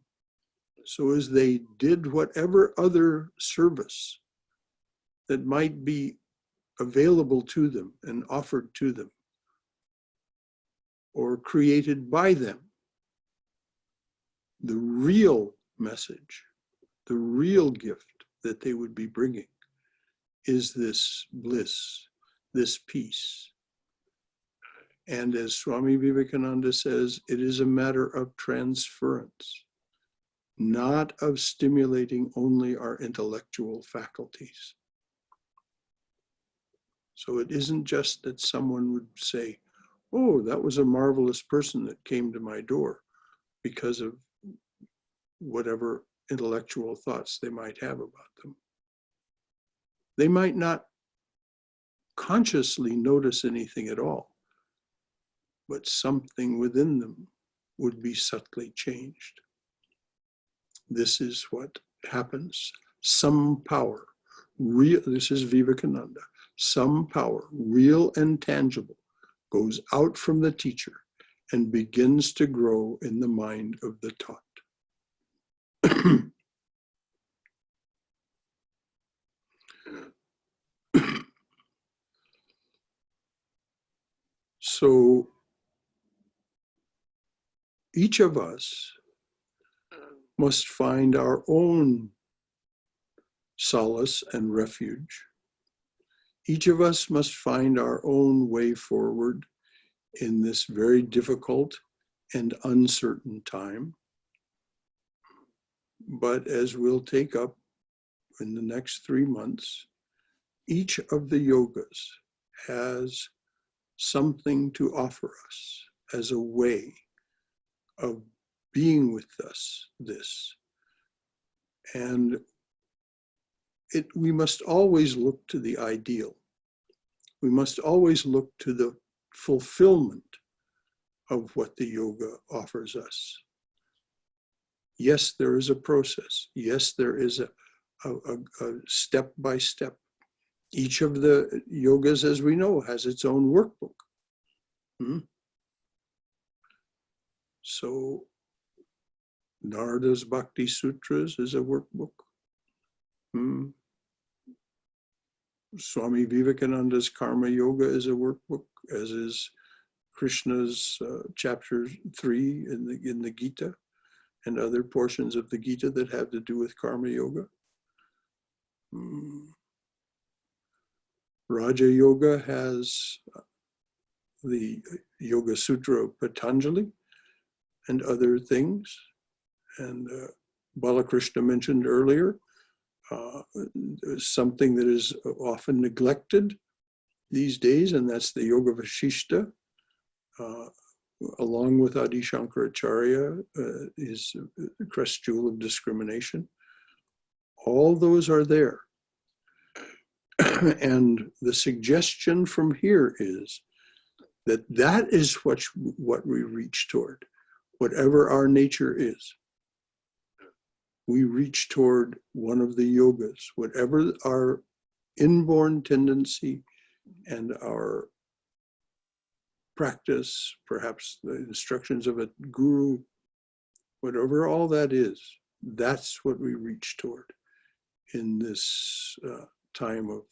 So as they did whatever other service that might be available to them and offered to them or created by them, the real message, the real gift that they would be bringing is this bliss, this peace. And as Swami Vivekananda says, it is a matter of transference, not of stimulating only our intellectual faculties. So it isn't just that someone would say, oh, that was a marvelous person that came to my door because of whatever intellectual thoughts they might have about them. They might not consciously notice anything at all, but something within them would be subtly changed. This is what happens. Some power, real, this is Vivekananda, some power, real and tangible, goes out from the teacher and begins to grow in the mind of the taught. So each of us must find our own solace and refuge. Each of us must find our own way forward in this very difficult and uncertain time. But as we'll take up in the next 3 months, each of the yogas has something to offer us as a way of being with us, this. And we must always look to the ideal. We must always look to the fulfillment of what the yoga offers us. Yes, there is a process. Yes, there is a step by step. Each of the yogas, as we know, has its own workbook. So Narada's Bhakti Sutras is a workbook. Swami Vivekananda's Karma Yoga is a workbook, as is Krishna's chapter 3 in the Gita, and other portions of the Gita that have to do with Karma Yoga. Raja Yoga has the Yoga Sutra of Patanjali and other things. And Balakrishna mentioned earlier, something that is often neglected these days, and that's the Yoga Vashishta, along with Adi Shankaracharya, his crest jewel of discrimination. All those are there. And the suggestion from here is that that is what we reach toward, whatever our nature is. We reach toward one of the yogas, whatever our inborn tendency and our practice, perhaps the instructions of a guru, whatever all that is, that's what we reach toward in this time of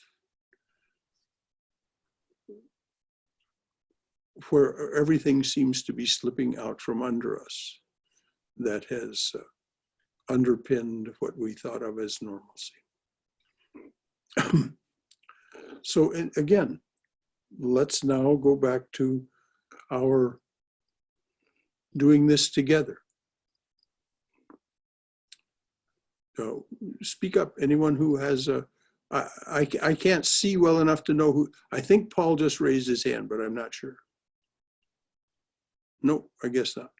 where everything seems to be slipping out from under us that has underpinned what we thought of as normalcy. So again, let's now go back to our doing this together. Speak up, anyone who has a, I can't see well enough to know who, I think Paul just raised his hand, but I'm not sure. No, I guess not.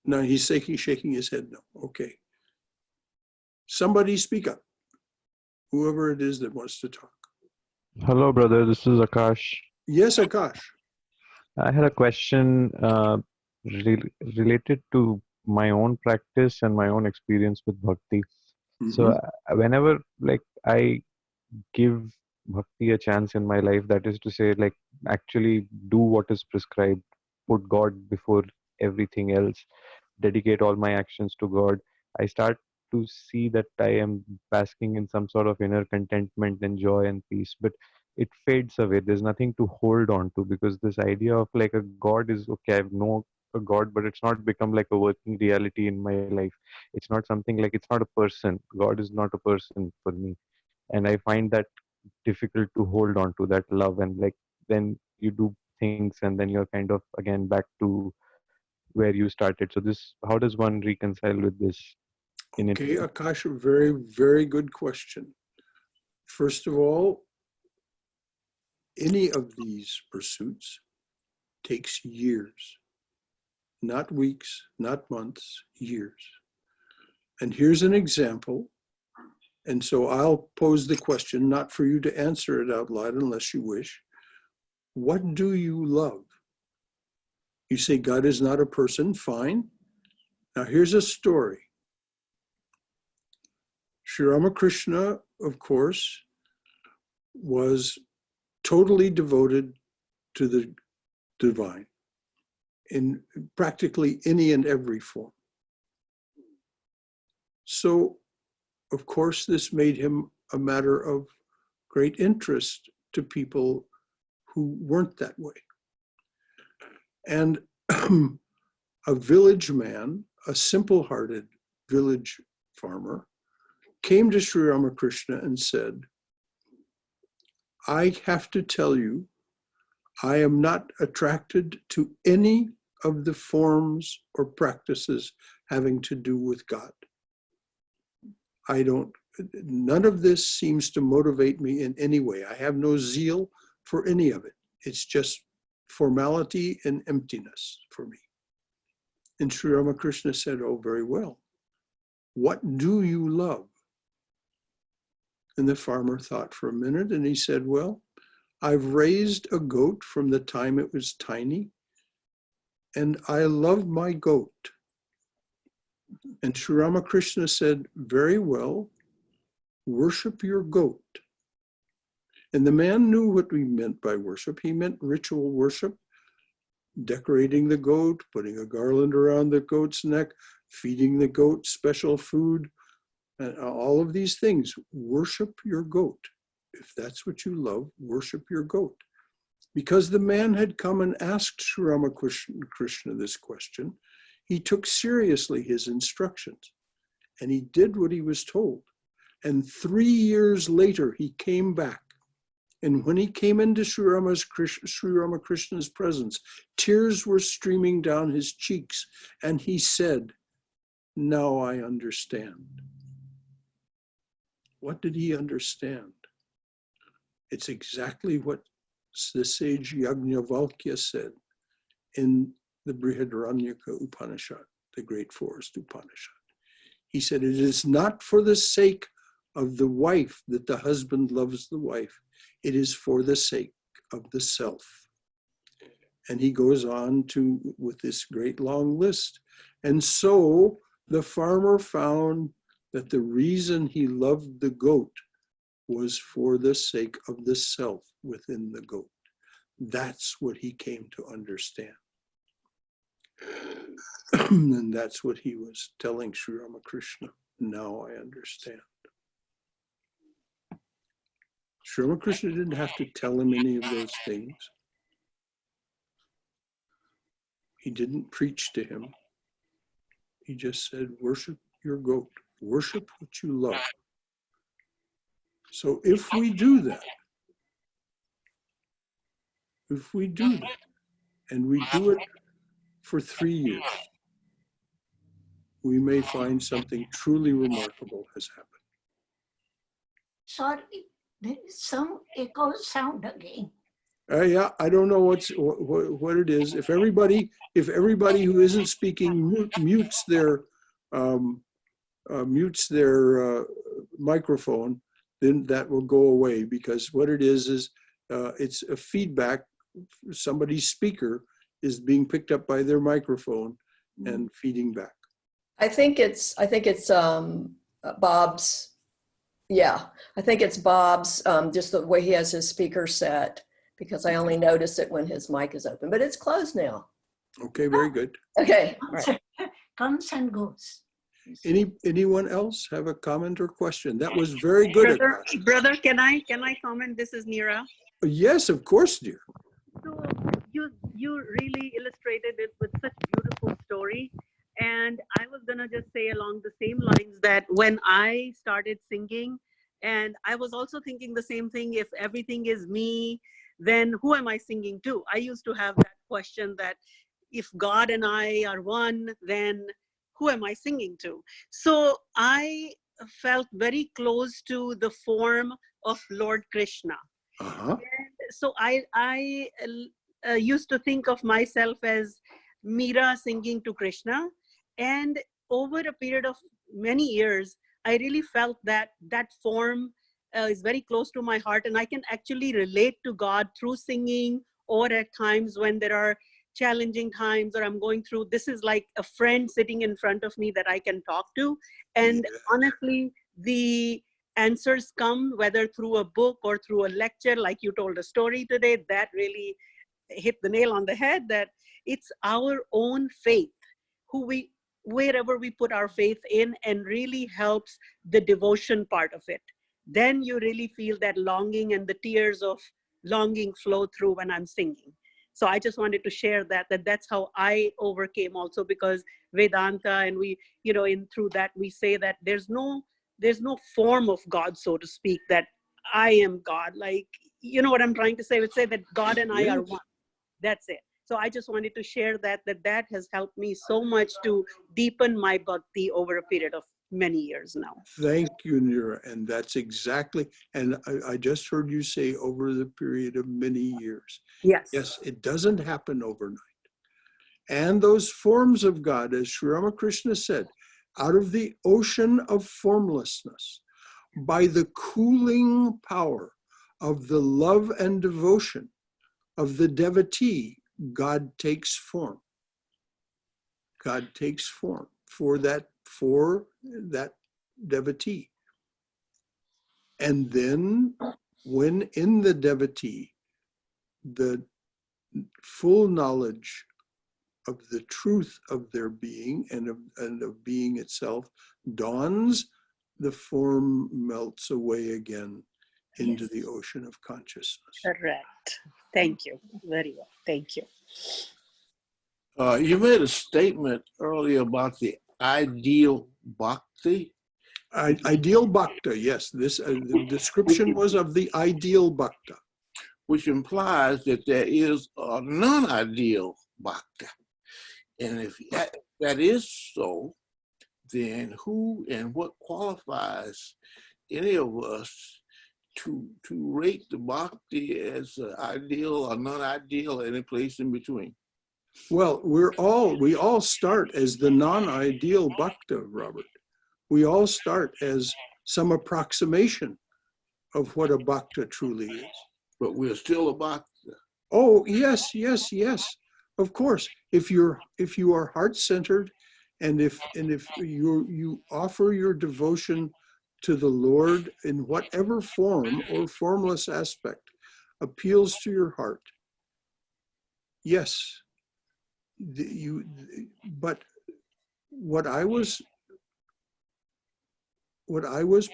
No, he's shaking his head no. Okay. Somebody speak up. Whoever it is that wants to talk. Hello, brother. This is Akash. Yes, Akash. I had a question related to my own practice and my own experience with bhakti. So whenever I give bhakti a chance in my life, that is to say, actually do what is prescribed, put God before everything else, dedicate all my actions to God, I start to see that I am basking in some sort of inner contentment and joy and peace, but it fades away. There's nothing to hold on to, because this idea of a God is okay. I know a God, but it's not become like a working reality in my life. It's not something it's not a person. God is not a person for me. and I find that difficult to hold on to that love, and like then you do things and then you're kind of again back to where you started. So this, how does one reconcile with this? Okay, Akash, very, very good question. First of all, any of these pursuits takes years, not weeks, not months, years. And here's an example. And so I'll pose the question, not for you to answer it out loud unless you wish. What do you love? You say God is not a person, fine. Now here's a story. Sri Ramakrishna, of course, was totally devoted to the divine in practically any and every form. So, of course, this made him a matter of great interest to people who weren't that way. And a village man, a simple-hearted village farmer, came to Sri Ramakrishna and said, I have to tell you, I am not attracted to any of the forms or practices having to do with God. None of this seems to motivate me in any way. I have no zeal for any of it. It's just formality and emptiness for me. And Sri Ramakrishna said, oh, very well. What do you love? And the farmer thought for a minute and he said, well, I've raised a goat from the time it was tiny, and I love my goat. And Sri Ramakrishna said, very well, worship your goat. And the man knew what we meant by worship. He meant ritual worship, decorating the goat, putting a garland around the goat's neck, feeding the goat special food, and all of these things. Worship your goat. If that's what you love, worship your goat. Because the man had come and asked Sri Ramakrishna this question, he took seriously his instructions and he did what he was told. And 3 years later, he came back. And when he came into Sri Ramakrishna's presence, tears were streaming down his cheeks. And he said, now I understand. What did he understand? It's exactly what the sage Yajnavalkya said in the Brihadaranyaka Upanishad, the Great Forest Upanishad. He said, it is not for the sake of the wife that the husband loves the wife. It is for the sake of the self. And he goes on with this great long list. And so the farmer found that the reason he loved the goat was for the sake of the self within the goat. That's what he came to understand. And that's what he was telling Sri Ramakrishna. Now I understand. Sri Ramakrishna didn't have to tell him any of those things. He didn't preach to him. He just said, worship your goat. Worship what you love. So if we do that, and we do it for 3 years, we may find something truly remarkable has happened. Sorry, there is some echo sound again. Yeah, I don't know what it is. If everybody who isn't speaking mutes their microphone, then that will go away, because what it is it's a feedback. Somebody's speaker is being picked up by their microphone and feeding back. I think it's Bob's. Yeah, I think it's Bob's, just the way he has his speaker set, because I only notice it when his mic is open, but it's closed now. Okay, very good. Okay, all right. Comes and goes. Anyone else have a comment or question? That was very good. Brother, can I comment? This is Neera. Yes, of course, dear. So you really illustrated it with such beautiful story. And I was gonna just say along the same lines that when I started singing And I was also thinking the same thing. If everything is me, then who am I singing to? I used to have that question that if God and I are one, then who am I singing to? So I felt very close to the form of Lord Krishna. Uh-huh. So I used to think of myself as Meera singing to Krishna. And over a period of many years, I really felt that that form is very close to my heart, and I can actually relate to God through singing, or at times when there are challenging times or I'm going through, this is like a friend sitting in front of me that I can talk to. And honestly, the answers come whether through a book or through a lecture, like you told a story today, that really hit the nail on the head, that it's our own faith wherever we put our faith in, and really helps the devotion part of it. Then you really feel that longing, and the tears of longing flow through when I'm singing. So I just wanted to share that's how I overcame also, because Vedanta, and we, through that we say that there's no form of God, so to speak, that I am God. Like, you know what I'm trying to say? Let's say that God and I are one. That's it. So I just wanted to share that has helped me so much to deepen my bhakti over a period of many years now. Thank you, Neera. And that's exactly, and I just heard you say over the period of many years. Yes. Yes, it doesn't happen overnight. And those forms of God, as Sri Ramakrishna said, out of the ocean of formlessness, by the cooling power of the love and devotion of the devotee, God takes form. God takes form for that devotee. And then when in the devotee, the full knowledge of the truth of their being and of being itself dawns, the form melts away again into the ocean of consciousness. Correct. Thank you. Very well. Thank you. You made a statement earlier about the ideal bhakti. Ideal bhakta, yes. This the description was of the ideal bhakta, which implies that there is a non-ideal bhakta. And if that is so, then who and what qualifies any of us to rate the bhakti as ideal or non-ideal, any place in between? Well, we all start as the non-ideal bhakta, Robert. We all start as some approximation of what a bhakta truly is. But we're still a bhakta. Oh, yes, yes, yes. Of course, if you are heart-centered, and if you offer your devotion to the Lord in whatever form or formless aspect appeals to your heart, yes. But what I was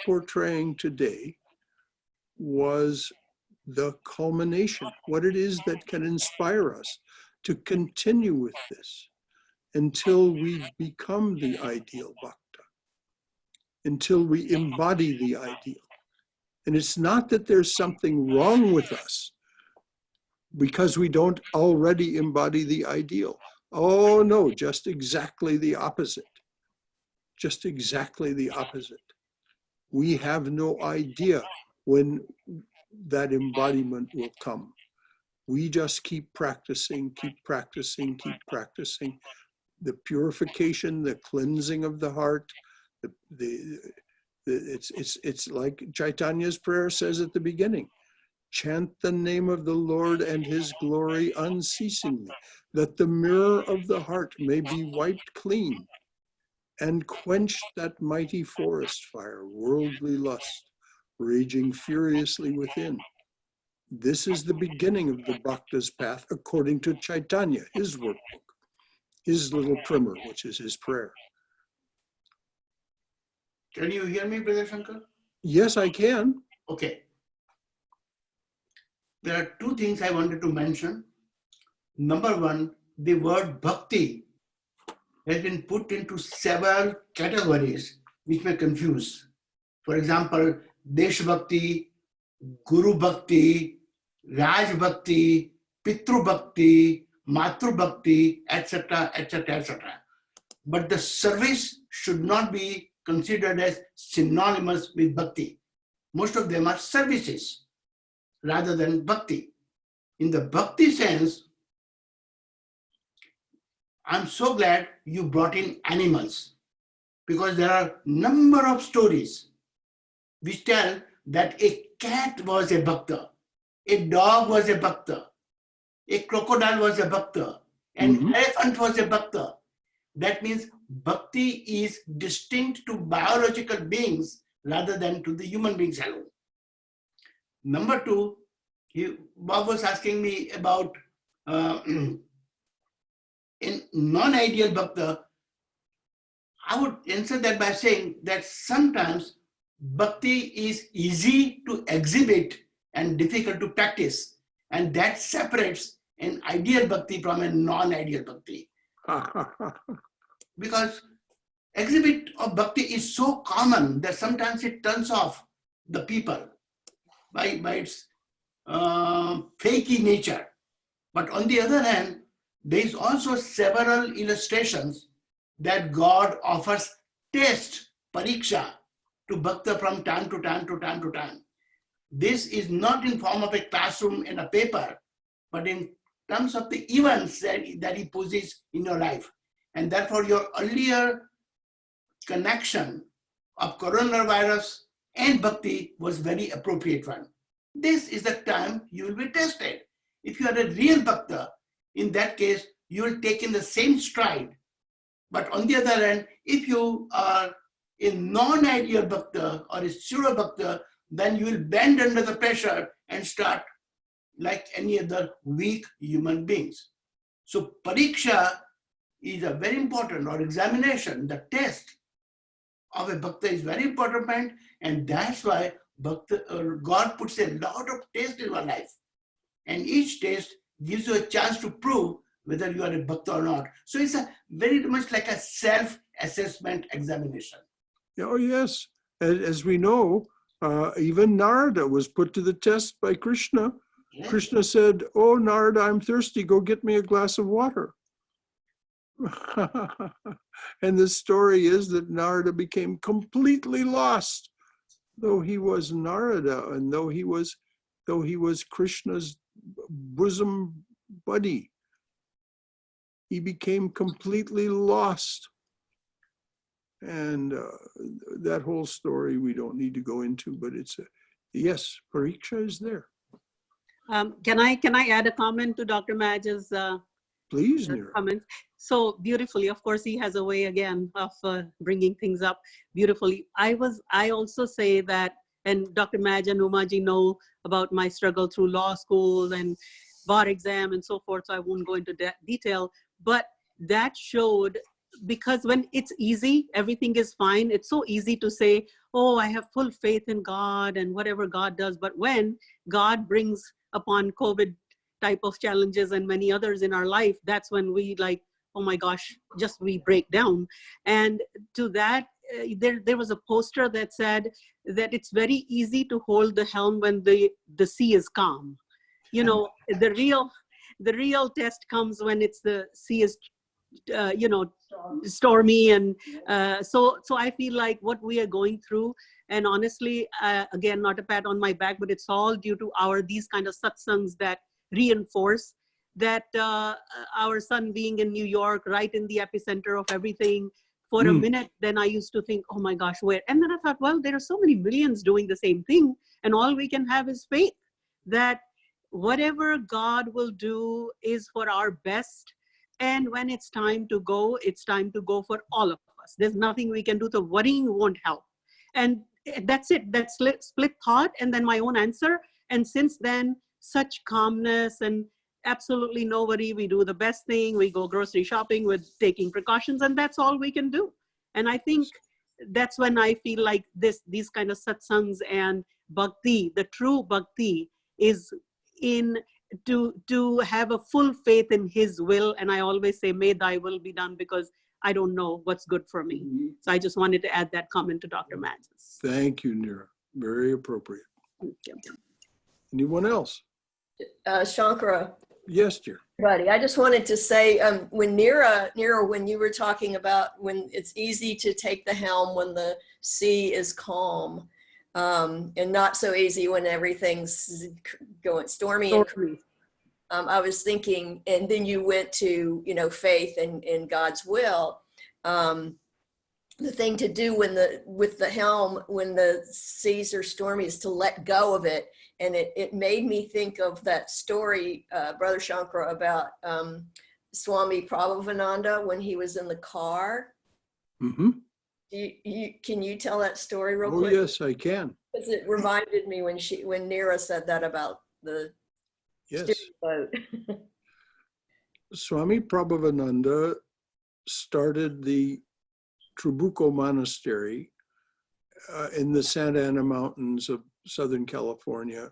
portraying today was the culmination, what it is that can inspire us to continue with this until we become the ideal bhakta, until we embody the ideal. And it's not that there's something wrong with us because we don't already embody the ideal. Oh no, just exactly the opposite. Just exactly the opposite. We have no idea when that embodiment will come. We just keep practicing, keep practicing, keep practicing. The purification, the cleansing of the heart, it's like Chaitanya's prayer says at the beginning. Chant the name of the Lord and his glory unceasingly, that the mirror of the heart may be wiped clean and quench that mighty forest fire, worldly lust, raging furiously within. This is the beginning of the Bhakta's path according to Chaitanya, his workbook, his little primer, which is his prayer. Can you hear me, Brother Shankar? Yes, I can. Okay. There are two things I wanted to mention. Number one, the word bhakti has been put into several categories which may confuse. For example, Desh Bhakti, Guru Bhakti, Raj Bhakti, Pitru Bhakti, Matru Bhakti, etc., etc., etc. But the service should not be considered as synonymous with bhakti. Most of them are services rather than bhakti. In the bhakti sense, I'm so glad you brought in animals, because there are number of stories which tell that a cat was a bhakta, a dog was a bhakta, a crocodile was a bhakta, an elephant was a bhakta. That means bhakti is distinct to biological beings rather than to the human beings alone. Number two, Bob was asking me about in non-ideal bhakta. I would answer that by saying that sometimes bhakti is easy to exhibit and difficult to practice, and that separates an ideal bhakti from a non-ideal bhakti. Because exhibit of bhakti is so common that sometimes it turns off the people by its fakey nature. But on the other hand, there is also several illustrations that God offers test, pariksha, to bhakta from time to time to time to time. This is not in form of a classroom and a paper, but in terms of the events that he poses in your life. And therefore, your earlier connection of coronavirus and bhakti was very appropriate one. This is the time you will be tested. If you are a real bhakta, in that case, you will take in the same stride. But on the other hand, if you are a non-ideal bhakta or a pseudo bhakta, then you will bend under the pressure and start like any other weak human beings. So pariksha is a very important, or examination, the test of a bhakta is very important point, and that's why God puts a lot of test in our life. And each test gives you a chance to prove whether you are a bhakta or not. So it's a very much like a self-assessment examination. Oh, yes. As we know, even Narada was put to the test by Krishna. Yes. Krishna said, "Oh, Narada, I'm thirsty. Go get me a glass of water." And the story is that Narada became completely lost, though he was Narada and though he was Krishna's bosom buddy. He became completely lost. And that whole story we don't need to go into, but it's yes, pariksha is there. Can I add a comment to Dr. Maj's Please, comments? So beautifully, of course, he has a way again of bringing things up beautifully. I also say that, and Dr. Maj and Umaji know about my struggle through law school and bar exam and so forth, so I won't go into detail, but that showed, because when it's easy, everything is fine. It's so easy to say, oh, I have full faith in God and whatever God does. But when God brings upon COVID type of challenges and many others in our life, that's when we like, oh my gosh, just we break down. And to that, there was a poster that said that it's very easy to hold the helm when the sea is calm. You know, the real test comes when the sea is stormy, and so I feel like what we are going through, and honestly, again, not a pat on my back, but it's all due to these kind of satsangs that reinforce that our son being in New York, right in the epicenter of everything. For a minute, then I used to think, oh my gosh, where? And then I thought, well, there are so many millions doing the same thing, and all we can have is faith that whatever God will do is for our best. And when it's time to go for all of us. There's nothing we can do. The worrying won't help. And that's it. That's split thought, and then my own answer. And since then, such calmness and absolutely no worry. We do the best thing. We go grocery shopping with taking precautions, and that's all we can do. And I think that's when I feel like these kind of satsangs and bhakti, the true bhakti, is in to have a full faith in his will. And I always say, may thy will be done, because I don't know what's good for me. So I just wanted to add that comment to Dr. Mattis. Thank you, Neera. Very appropriate. Anyone else? Shankara, Yes, dear. buddy, I just wanted to say, when Neera, when you were talking about when it's easy to take the helm when the sea is calm, and not so easy when everything's going stormy and crazy. I was thinking, and then you went to, you know, faith and God's will. The thing to do with the helm when the seas are stormy is to let go of it. And it made me think of that story, Brother Shankara, about Swami Prabhavananda when he was in the car. Mm-hmm. Can you tell that story real Oh, quick? yes, I can. Because it reminded me when Neera said that about the Yes. boat. Swami Prabhavananda started the Trabuco Monastery in the Santa Ana Mountains of Southern California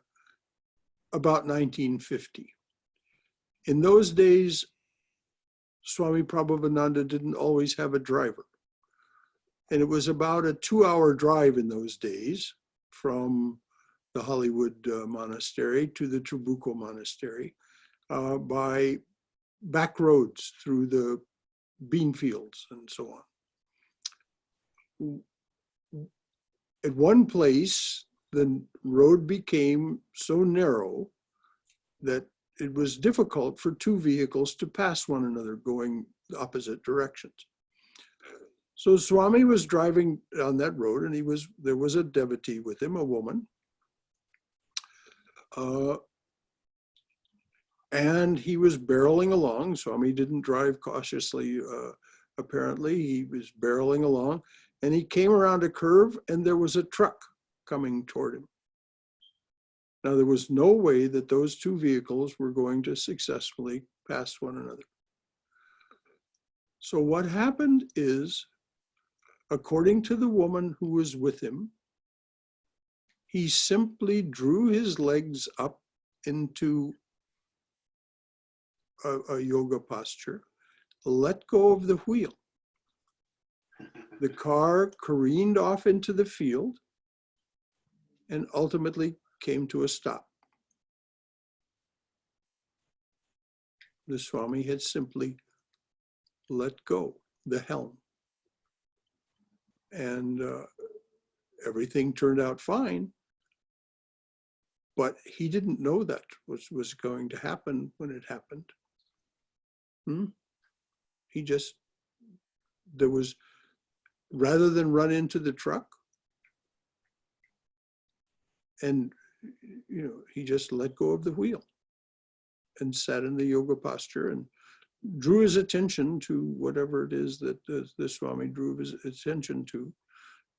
about 1950. In those days, Swami Prabhavananda didn't always have a driver. And it was about a 2-hour drive in those days from the Hollywood Monastery to the Trabuco Monastery by back roads through the bean fields and so on. At one place, the road became so narrow that it was difficult for 2 vehicles to pass one another going opposite directions. So Swami was driving on that road, and there was a devotee with him, a woman. And he was barreling along. Swami didn't drive cautiously, apparently. He was barreling along, and he came around a curve, and there was a truck coming toward him. Now, there was no way that those 2 vehicles were going to successfully pass one another. So what happened is, according to the woman who was with him, he simply drew his legs up into a yoga posture, let go of the wheel. The car careened off into the field and ultimately came to a stop. The Swami had simply let go the helm. And everything turned out fine. But he didn't know that was going to happen when it happened. He just, rather than run into the truck, and he just let go of the wheel and sat in the yoga posture and drew his attention to whatever it is that the Swami drew his attention to,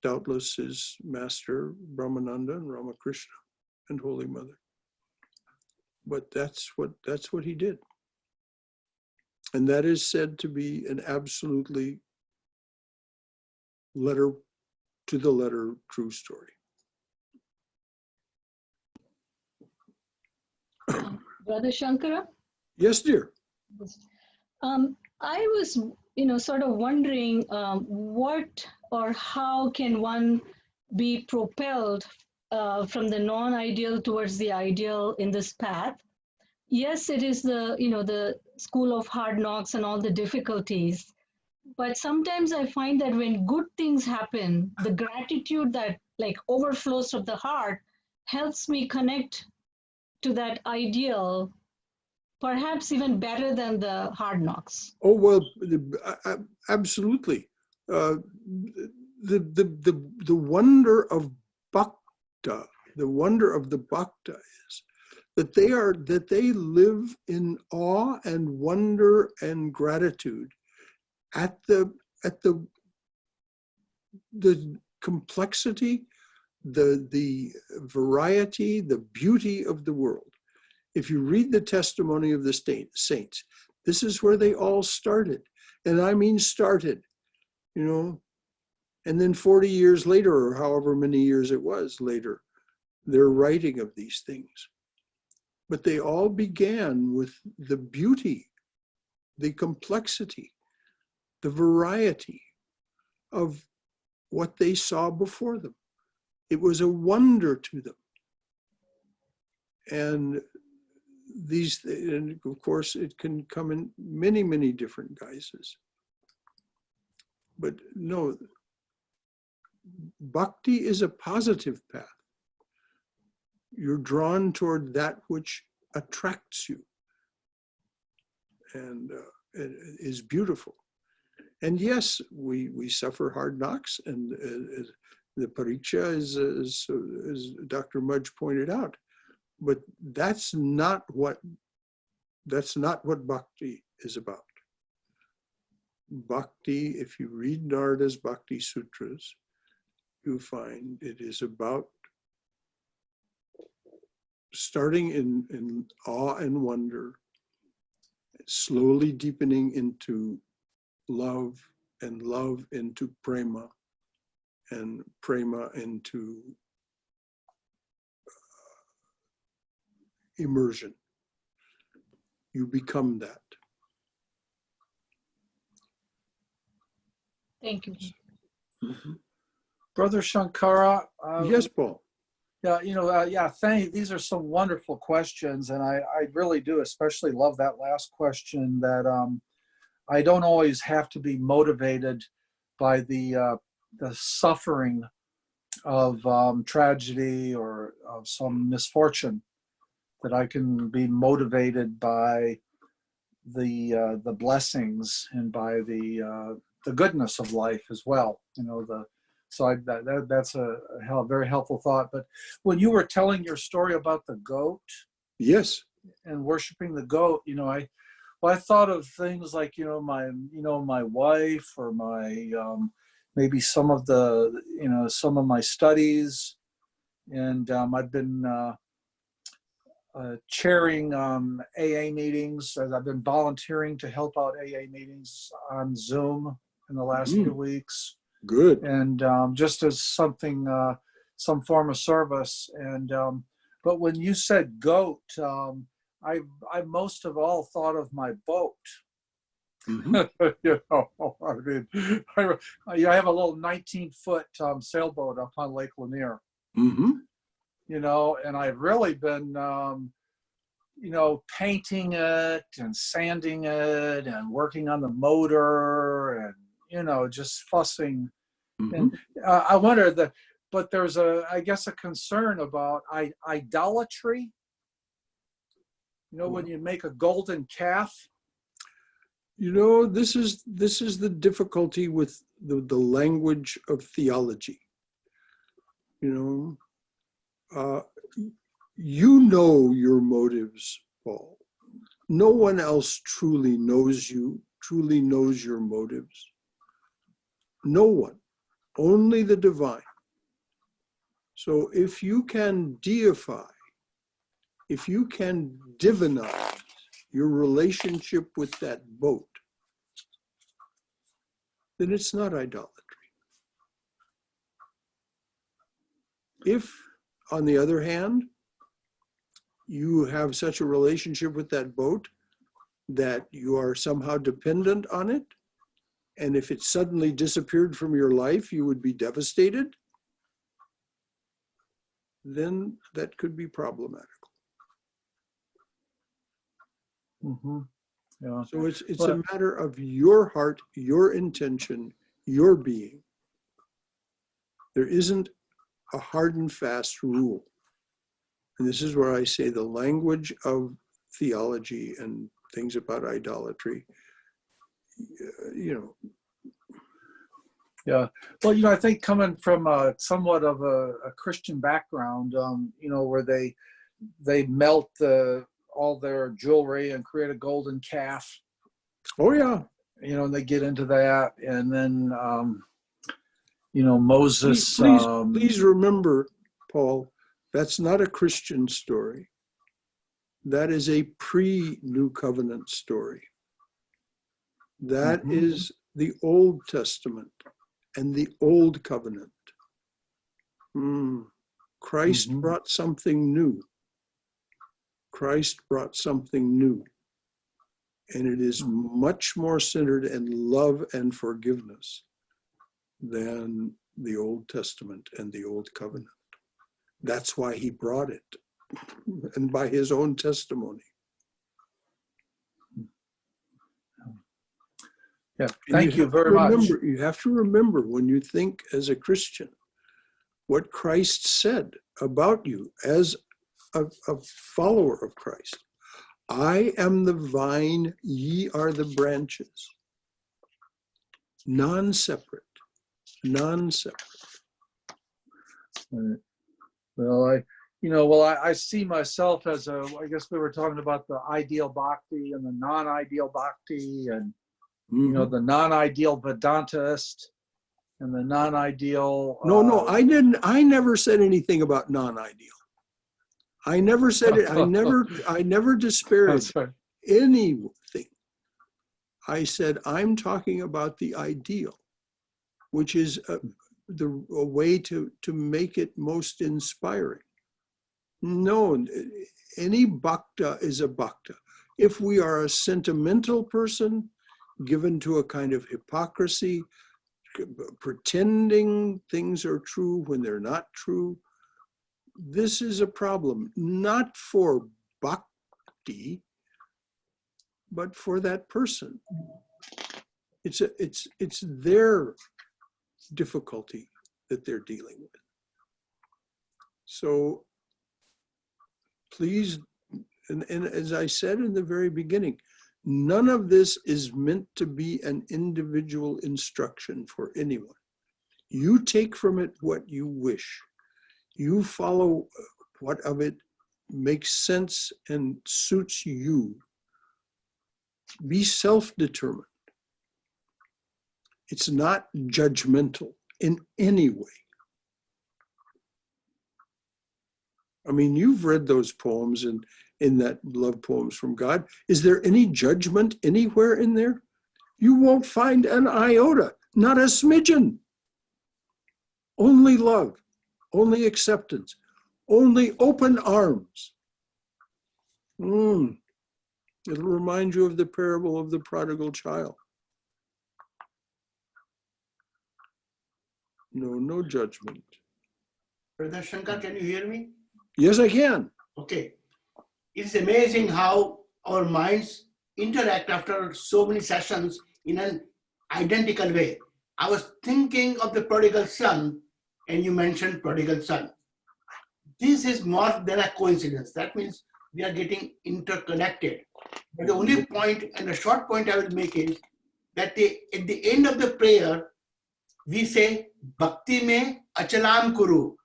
doubtless his master Brahmananda and Ramakrishna and Holy Mother. But that's what he did. And that is said to be an absolutely letter to the letter true story. Brother Shankara? Yes, dear. I was, sort of wondering what or how can one be propelled from the non-ideal towards the ideal in this path? Yes, it is the school of hard knocks and all the difficulties. But sometimes I find that when good things happen, the gratitude that overflows from the heart helps me connect to that ideal, perhaps even better than the hard knocks. Oh, well, absolutely. The wonder of bhakta, the wonder of the bhakta is that they live in awe and wonder and gratitude at the complexity, the variety, the beauty of the world. If you read the testimony of the saints, this is where they all started. And I mean started, and then 40 years later, or however many years it was later, they're writing of these things. But they all began with the beauty, the complexity, the variety of what they saw before them. It was a wonder to them. And and of course, it can come in many, many different guises. But no, bhakti is a positive path. You're drawn toward that which attracts you and it is beautiful. And yes, we suffer hard knocks, and the pariksha as Dr. Mudge pointed out. But that's not what bhakti is about. Bhakti, if you read Narada's Bhakti Sutras, you find it is about starting in awe and wonder, slowly deepening into love, and love into prema, and prema into immersion. You become that. Thank you. Mm-hmm. Brother Shankara. Yes, Paul. Yeah, these are some wonderful questions, and I really do especially love that last question, that I don't always have to be motivated by the suffering of tragedy or of some misfortune, that I can be motivated by the blessings and by the goodness of life as well. That's a very helpful thought. But when you were telling your story about the goat, yes, and worshiping the goat, I thought of things like my wife, or my maybe some of my studies, and I've been chairing AA meetings, as I've been volunteering to help out AA meetings on Zoom in the last few weeks. Good. And just as something, some form of service. And but when you said goat, I most of all thought of my boat. Mm-hmm. I have a little 19-foot sailboat up on Lake Lanier. Mm-hmm. And I've really been, painting it and sanding it and working on the motor and, just fussing. Mm-hmm. And I wonder but there's I guess a concern about idolatry. When you make a golden calf. This is the difficulty with the language of theology. You know your motives, Paul. No one else truly knows you, truly knows your motives. No one, only the divine. So if you can deify, if you can divinize your relationship with that boat, then it's not idolatry. If, on the other hand, you have such a relationship with that boat that you are somehow dependent on it, and if it suddenly disappeared from your life, you would be devastated, then that could be problematical. Mm-hmm. Yeah. So it's a matter of your heart, your intention, your being. There isn't a hard and fast rule. And this is where I say the language of theology and things about idolatry, Yeah. Well, I think coming from somewhat of a Christian background, where they melt all their jewelry and create a golden calf. Oh yeah. And they get into that, and then Moses. Please remember, Paul, that's not a Christian story. That is a pre-New Covenant story. That is the Old Testament and the Old Covenant. Christ brought something new. Christ brought something new. And it is much more centered in love and forgiveness than the Old Testament and the Old Covenant. That's why he brought it, and by his own testimony. Yeah, And thank you have to very much. remember, you have to remember when you think as a Christian, what Christ said about you as a follower of Christ. I am the vine, ye are the branches. Non-separate, non-separate. Right. Well, I see myself as I guess we were talking about the ideal bhakti and the non-ideal bhakti, and the non-ideal Vedantist and the non-ideal. No, I never said anything about non-ideal. I never said it. I never disparaged anything. I said, I'm talking about the ideal, which is a way to make it most inspiring. No, any bhakta is a bhakta. If we are a sentimental person, given to a kind of hypocrisy, pretending things are true when they're not true, this is a problem, not for bhakti, but for that person. It's their difficulty that they're dealing with. So please, and as I said in the very beginning, none of this is meant to be an individual instruction for anyone. You take from it what you wish. You follow what of it makes sense and suits you. Be self-determined. It's not judgmental in any way. I mean, you've read those poems in that Love Poems from God. Is there any judgment anywhere in there? You won't find an iota, not a smidgen. Only love, only acceptance, only open arms. It'll remind you of the parable of the prodigal child. No judgment. Brother Shankar, can you hear me? Yes, I can. Okay. It's amazing how our minds interact after so many sessions in an identical way. I was thinking of the prodigal son, and you mentioned prodigal son. This is more than a coincidence. That means we are getting interconnected. But the only point, and the short point I will make is that at the end of the prayer, we say, Bhakti me achalam kuru.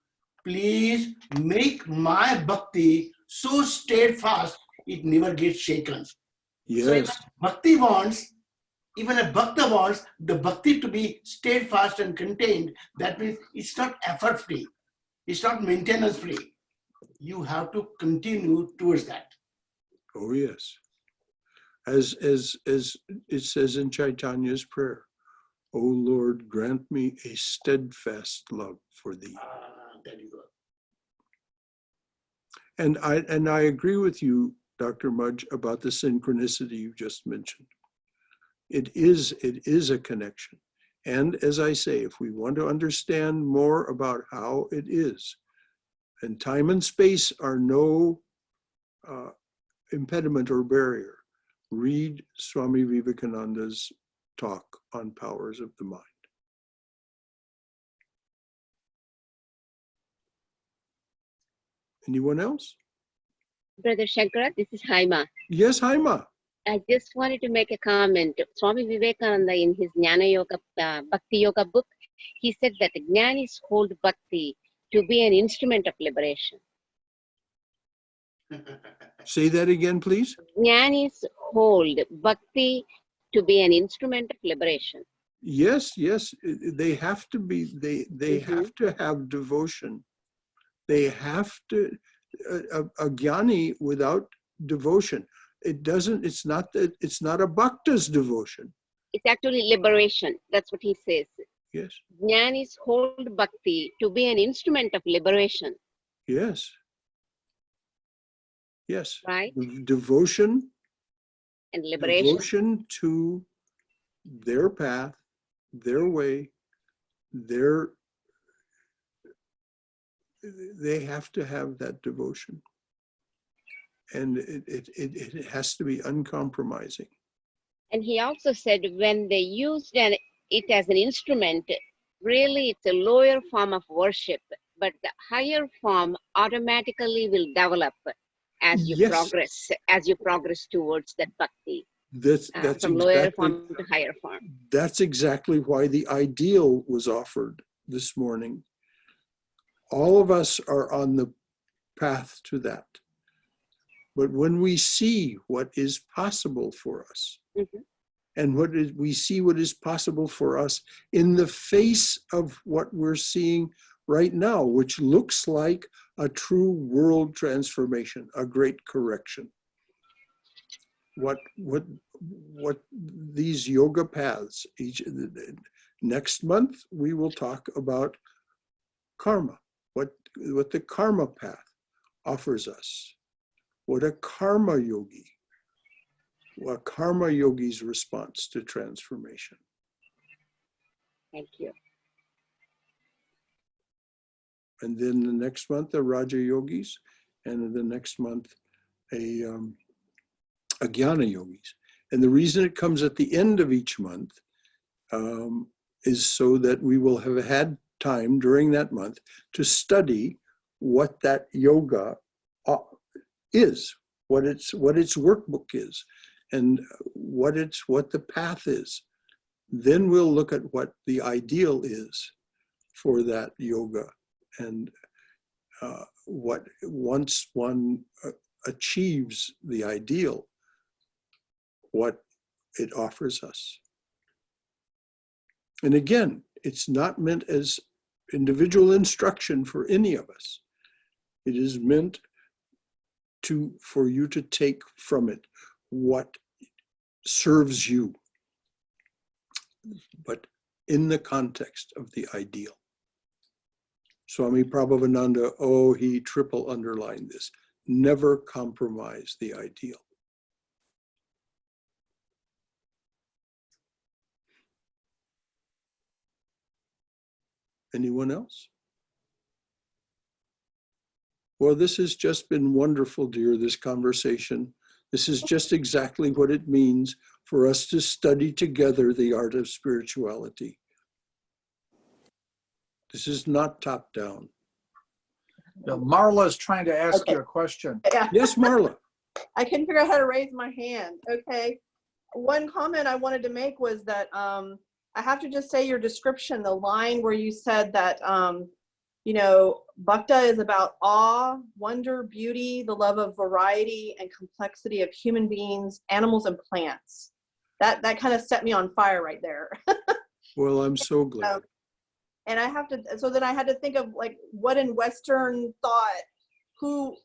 Please make my bhakti so steadfast, it never gets shaken. Yes. So if bhakti wants, even a bhakta wants the bhakti to be steadfast and contained, that means it's not effort free. It's not maintenance free. You have to continue towards that. Oh, yes. As it says in Chaitanya's prayer, O Lord, grant me a steadfast love for thee. There you go. And I agree with you, Dr. Mudge, about the synchronicity you just mentioned. It is a connection. And as I say, if we want to understand more about how it is, and time and space are no impediment or barrier, read Swami Vivekananda's talk on powers of the mind. Anyone else? Brother Shankara, this is Haima. Yes, Haima. I just wanted to make a comment. Swami Vivekananda in his Jnana Yoga, Bhakti Yoga book, he said that Jnanis hold Bhakti to be an instrument of liberation. Say that again, please. Jnanis hold Bhakti to be an instrument of liberation. Yes, they have to be, they have to have devotion. They have to, a jnani without devotion, it's not a bhakta's devotion. It's actually liberation. That's what he says. Yes. Jnanis hold Bhakti to be an instrument of liberation. Yes. Yes. Right. Devotion and liberation. Devotion to their path, their way, they have to have that devotion. And it has to be uncompromising. And he also said when they used it as an instrument, really it's a lower form of worship, but the higher form automatically will develop as you progress towards that bhakti. That's from lower form to higher form. That's exactly why the ideal was offered this morning. All of us are on the path to that. But when we see what is possible for us, and we see what is possible for us in the face of what we're seeing right now, which looks like a true world transformation, a great correction. What these yoga paths, next month we will talk about karma, what the karma path offers us, what a karma yogi's response to transformation. Thank you. And then the next month, the Raja Yogis, and the next month, a Jnana Yogis. And the reason it comes at the end of each month is so that we will have had time during that month to study what that yoga is, what its workbook is, and what the path is. Then we'll look at what the ideal is for that yoga, and what once one achieves the ideal, what it offers us. And again, it's not meant as individual instruction for any of us. It is meant for you to take from it what serves you, but in the context of the ideal. Swami Prabhavananda, he triple underlined this: never compromise the ideal. Anyone else? Well, this has just been wonderful, dear, this conversation. This is just exactly what it means for us to study together the art of spirituality. This is not top down. Now, Marla is trying to ask you a question. Yeah. Yes, Marla. I couldn't figure out how to raise my hand. Okay. One comment I wanted to make was that I have to just say your description, the line where you said that, Bhakta is about awe, wonder, beauty, the love of variety and complexity of human beings, animals, and plants. That kind of set me on fire right there. Well, I'm so glad. And so then I had to think of like what in Western thought, who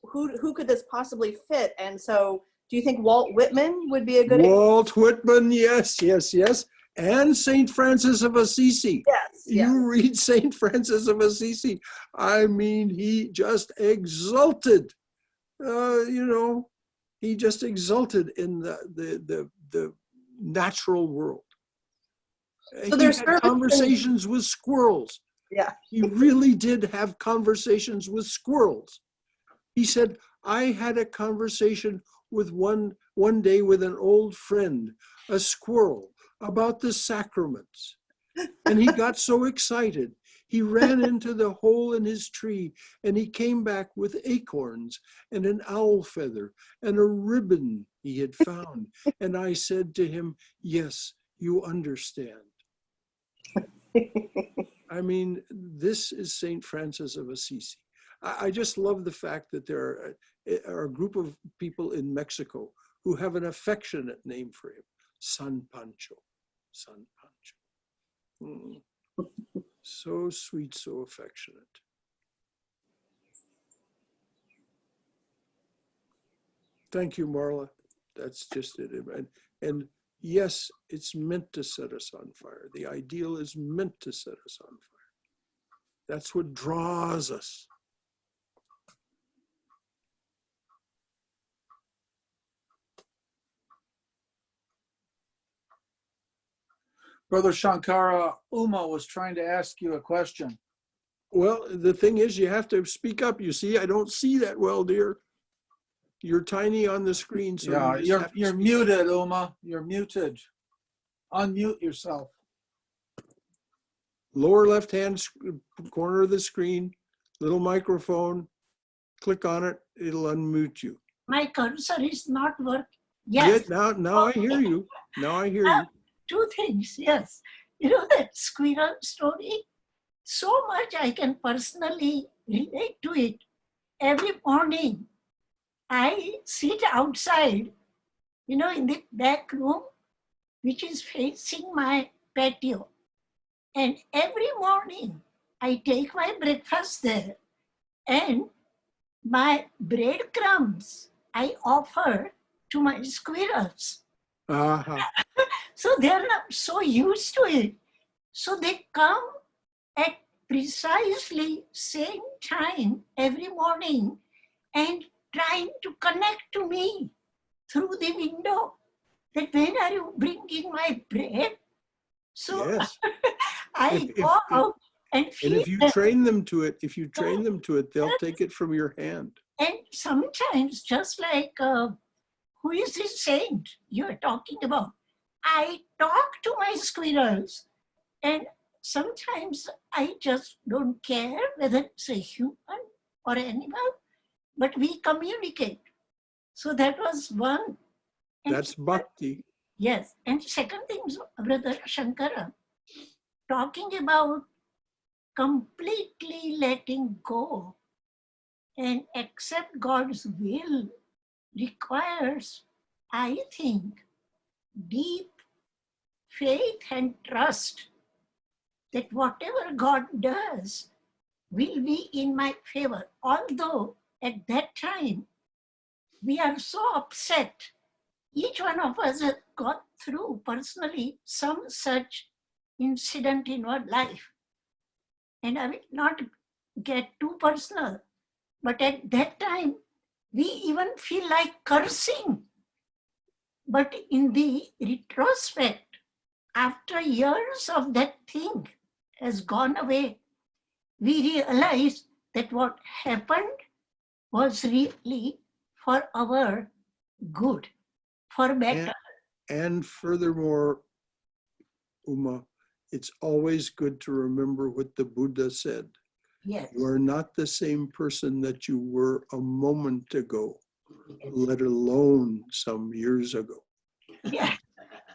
could this possibly fit? And so do you think Walt Whitman would be a good Walt Whitman, yes. And St. Francis of Assisi. Yes. You read St. Francis of Assisi. I mean, he just exulted. He just exulted in the natural world. So he had conversations with squirrels. Yeah. He really did have conversations with squirrels. He said, I had a conversation with one day with an old friend, a squirrel, about the sacraments. And he got so excited. He ran into the hole in his tree and he came back with acorns and an owl feather and a ribbon he had found. And I said to him, yes, you understand. I mean, this is St. Francis of Assisi. I just love the fact that there are a group of people in Mexico who have an affectionate name for him, San Pancho. San Pancho. So sweet, so affectionate. Thank you, Marla. That's just it. And yes, it's meant to set us on fire. The ideal is meant to set us on fire. That's what draws us. Brother Shankara, Uma was trying to ask you a question. Well, the thing is, you have to speak up. You see, I don't see that well, dear. You're tiny on the screen, so Yeah, you just have to you're speak muted, Uma. You're muted. Unmute yourself. lower left-hand corner of the screen, little microphone, click on it, it'll unmute you. My cursor is not working. Yes. Yes. Now I hear you. Now I hear you. Two things, yes. You know that squirrel story? So much I can personally relate to it. Every morning, I sit outside, you know, in the back room, which is facing my patio. And every morning, I take my breakfast there. And my breadcrumbs, I offer to my squirrels. Uh-huh. So they're not so used to it. So they come at precisely same time every morning and trying to connect to me through the window. That when are you bringing my bread? So Yes. I go out and And feed if you them. train them to it, they'll take it from your hand. And sometimes, just like, who is this saint you're talking about? I talk to my squirrels, and sometimes I just don't care whether it's a human or animal, but we communicate. So that was one. And That's bhakti. yes. And second thing, Brother Shankara, talking about completely letting go and accept God's will requires, I think, deep faith and trust that whatever God does will be in my favor. Although at that time, we are so upset. Each one of us has gone through personally some such incident in our life. And I will not get too personal, but at that time, we even feel like cursing. But in the retrospect, after years of that thing has gone away, we realize that what happened was really for our good, for better. And furthermore, Uma, it's always good to remember what the Buddha said. Yes. You are not the same person that you were a moment ago, let alone some years ago. Yeah.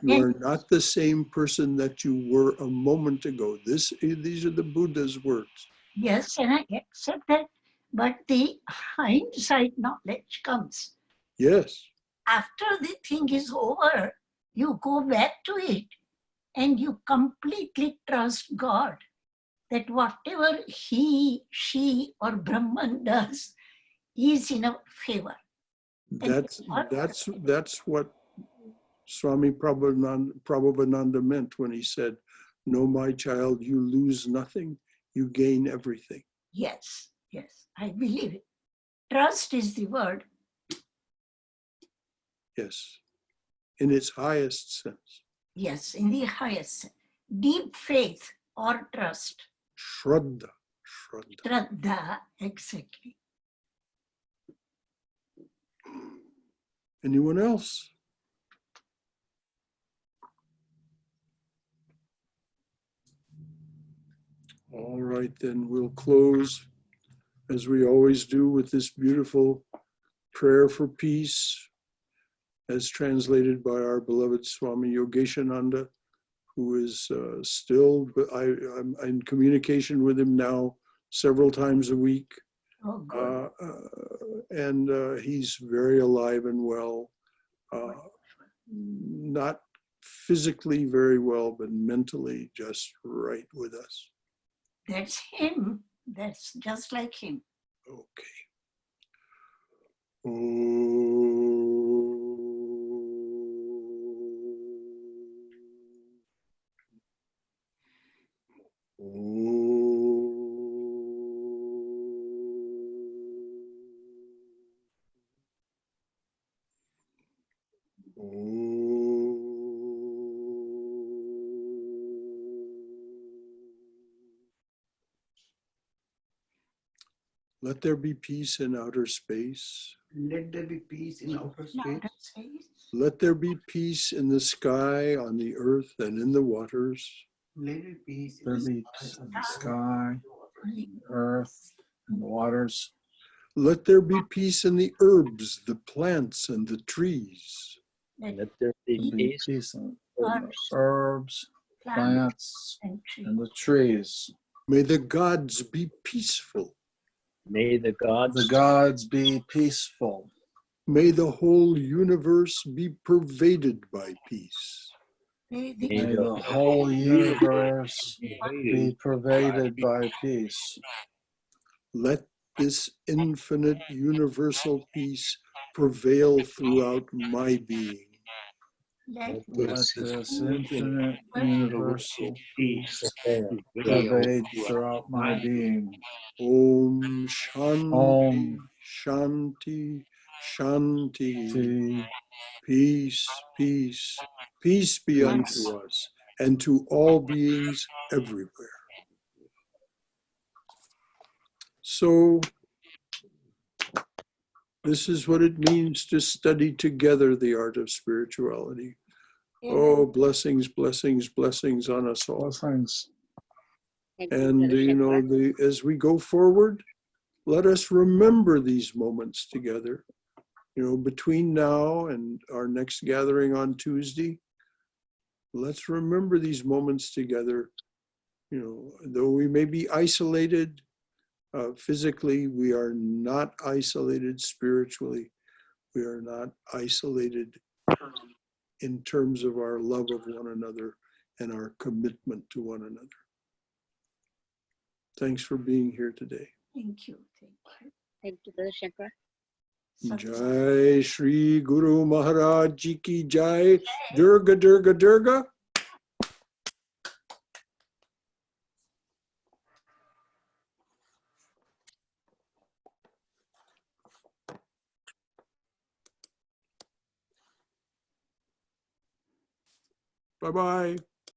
You are not the same person that you were a moment ago. These are the Buddha's words. Yes, and I accept that, but the hindsight knowledge comes. Yes. After the thing is over, you go back to it and you completely trust God that whatever he, she, or Brahman does is in our favor. That's what Swami Prabhupada meant when he said, "No, my child, you lose nothing, you gain everything." Yes, yes, I believe it. Trust is the word. Yes, in its highest sense. Yes, in the highest. Deep faith or trust. Shraddha. Shraddha, exactly. Anyone else? All right, then we'll close as we always do with this beautiful prayer for peace as translated by our beloved Swami Yogeshananda, who is still, I'm in communication with him now several times a week. Oh, good. And he's very alive and well, not physically very well, but mentally just right with us. That's him. That's just like him. Okay. Let there be peace in outer space. Let there be peace in outer space. Let there be peace in the sky, on the earth, and in the waters. Let there be peace in There the be peace in the sky, the earth, and the waters. Let there be peace in the herbs, the plants, and the trees. Let there be peace in the herbs, plants, and the trees. May the gods be peaceful. May the gods be peaceful. May the whole universe be pervaded by peace. May the whole universe be pervaded by peace. Let this infinite universal peace prevail throughout my being. Let this infinite universal peace pervade throughout my being. Om Shanti, Om Shanti, Shanti. Peace, peace, peace be unto us and to all beings everywhere. So, this is what it means to study together the art of spirituality. Oh, blessings, blessings, blessings on us all. Blessings. And, as we go forward, let us remember these moments together. Between now and our next gathering on Tuesday, let's remember these moments together. Though we may be isolated physically, we are not isolated spiritually. We are not isolated in terms of our love of one another and our commitment to one another. Thanks for being here today. Thank you. Thank you, Brother Shankara. Jai Shri Guru Maharaj Ji Ki Jai. Durga, Durga, Durga. Bye-bye.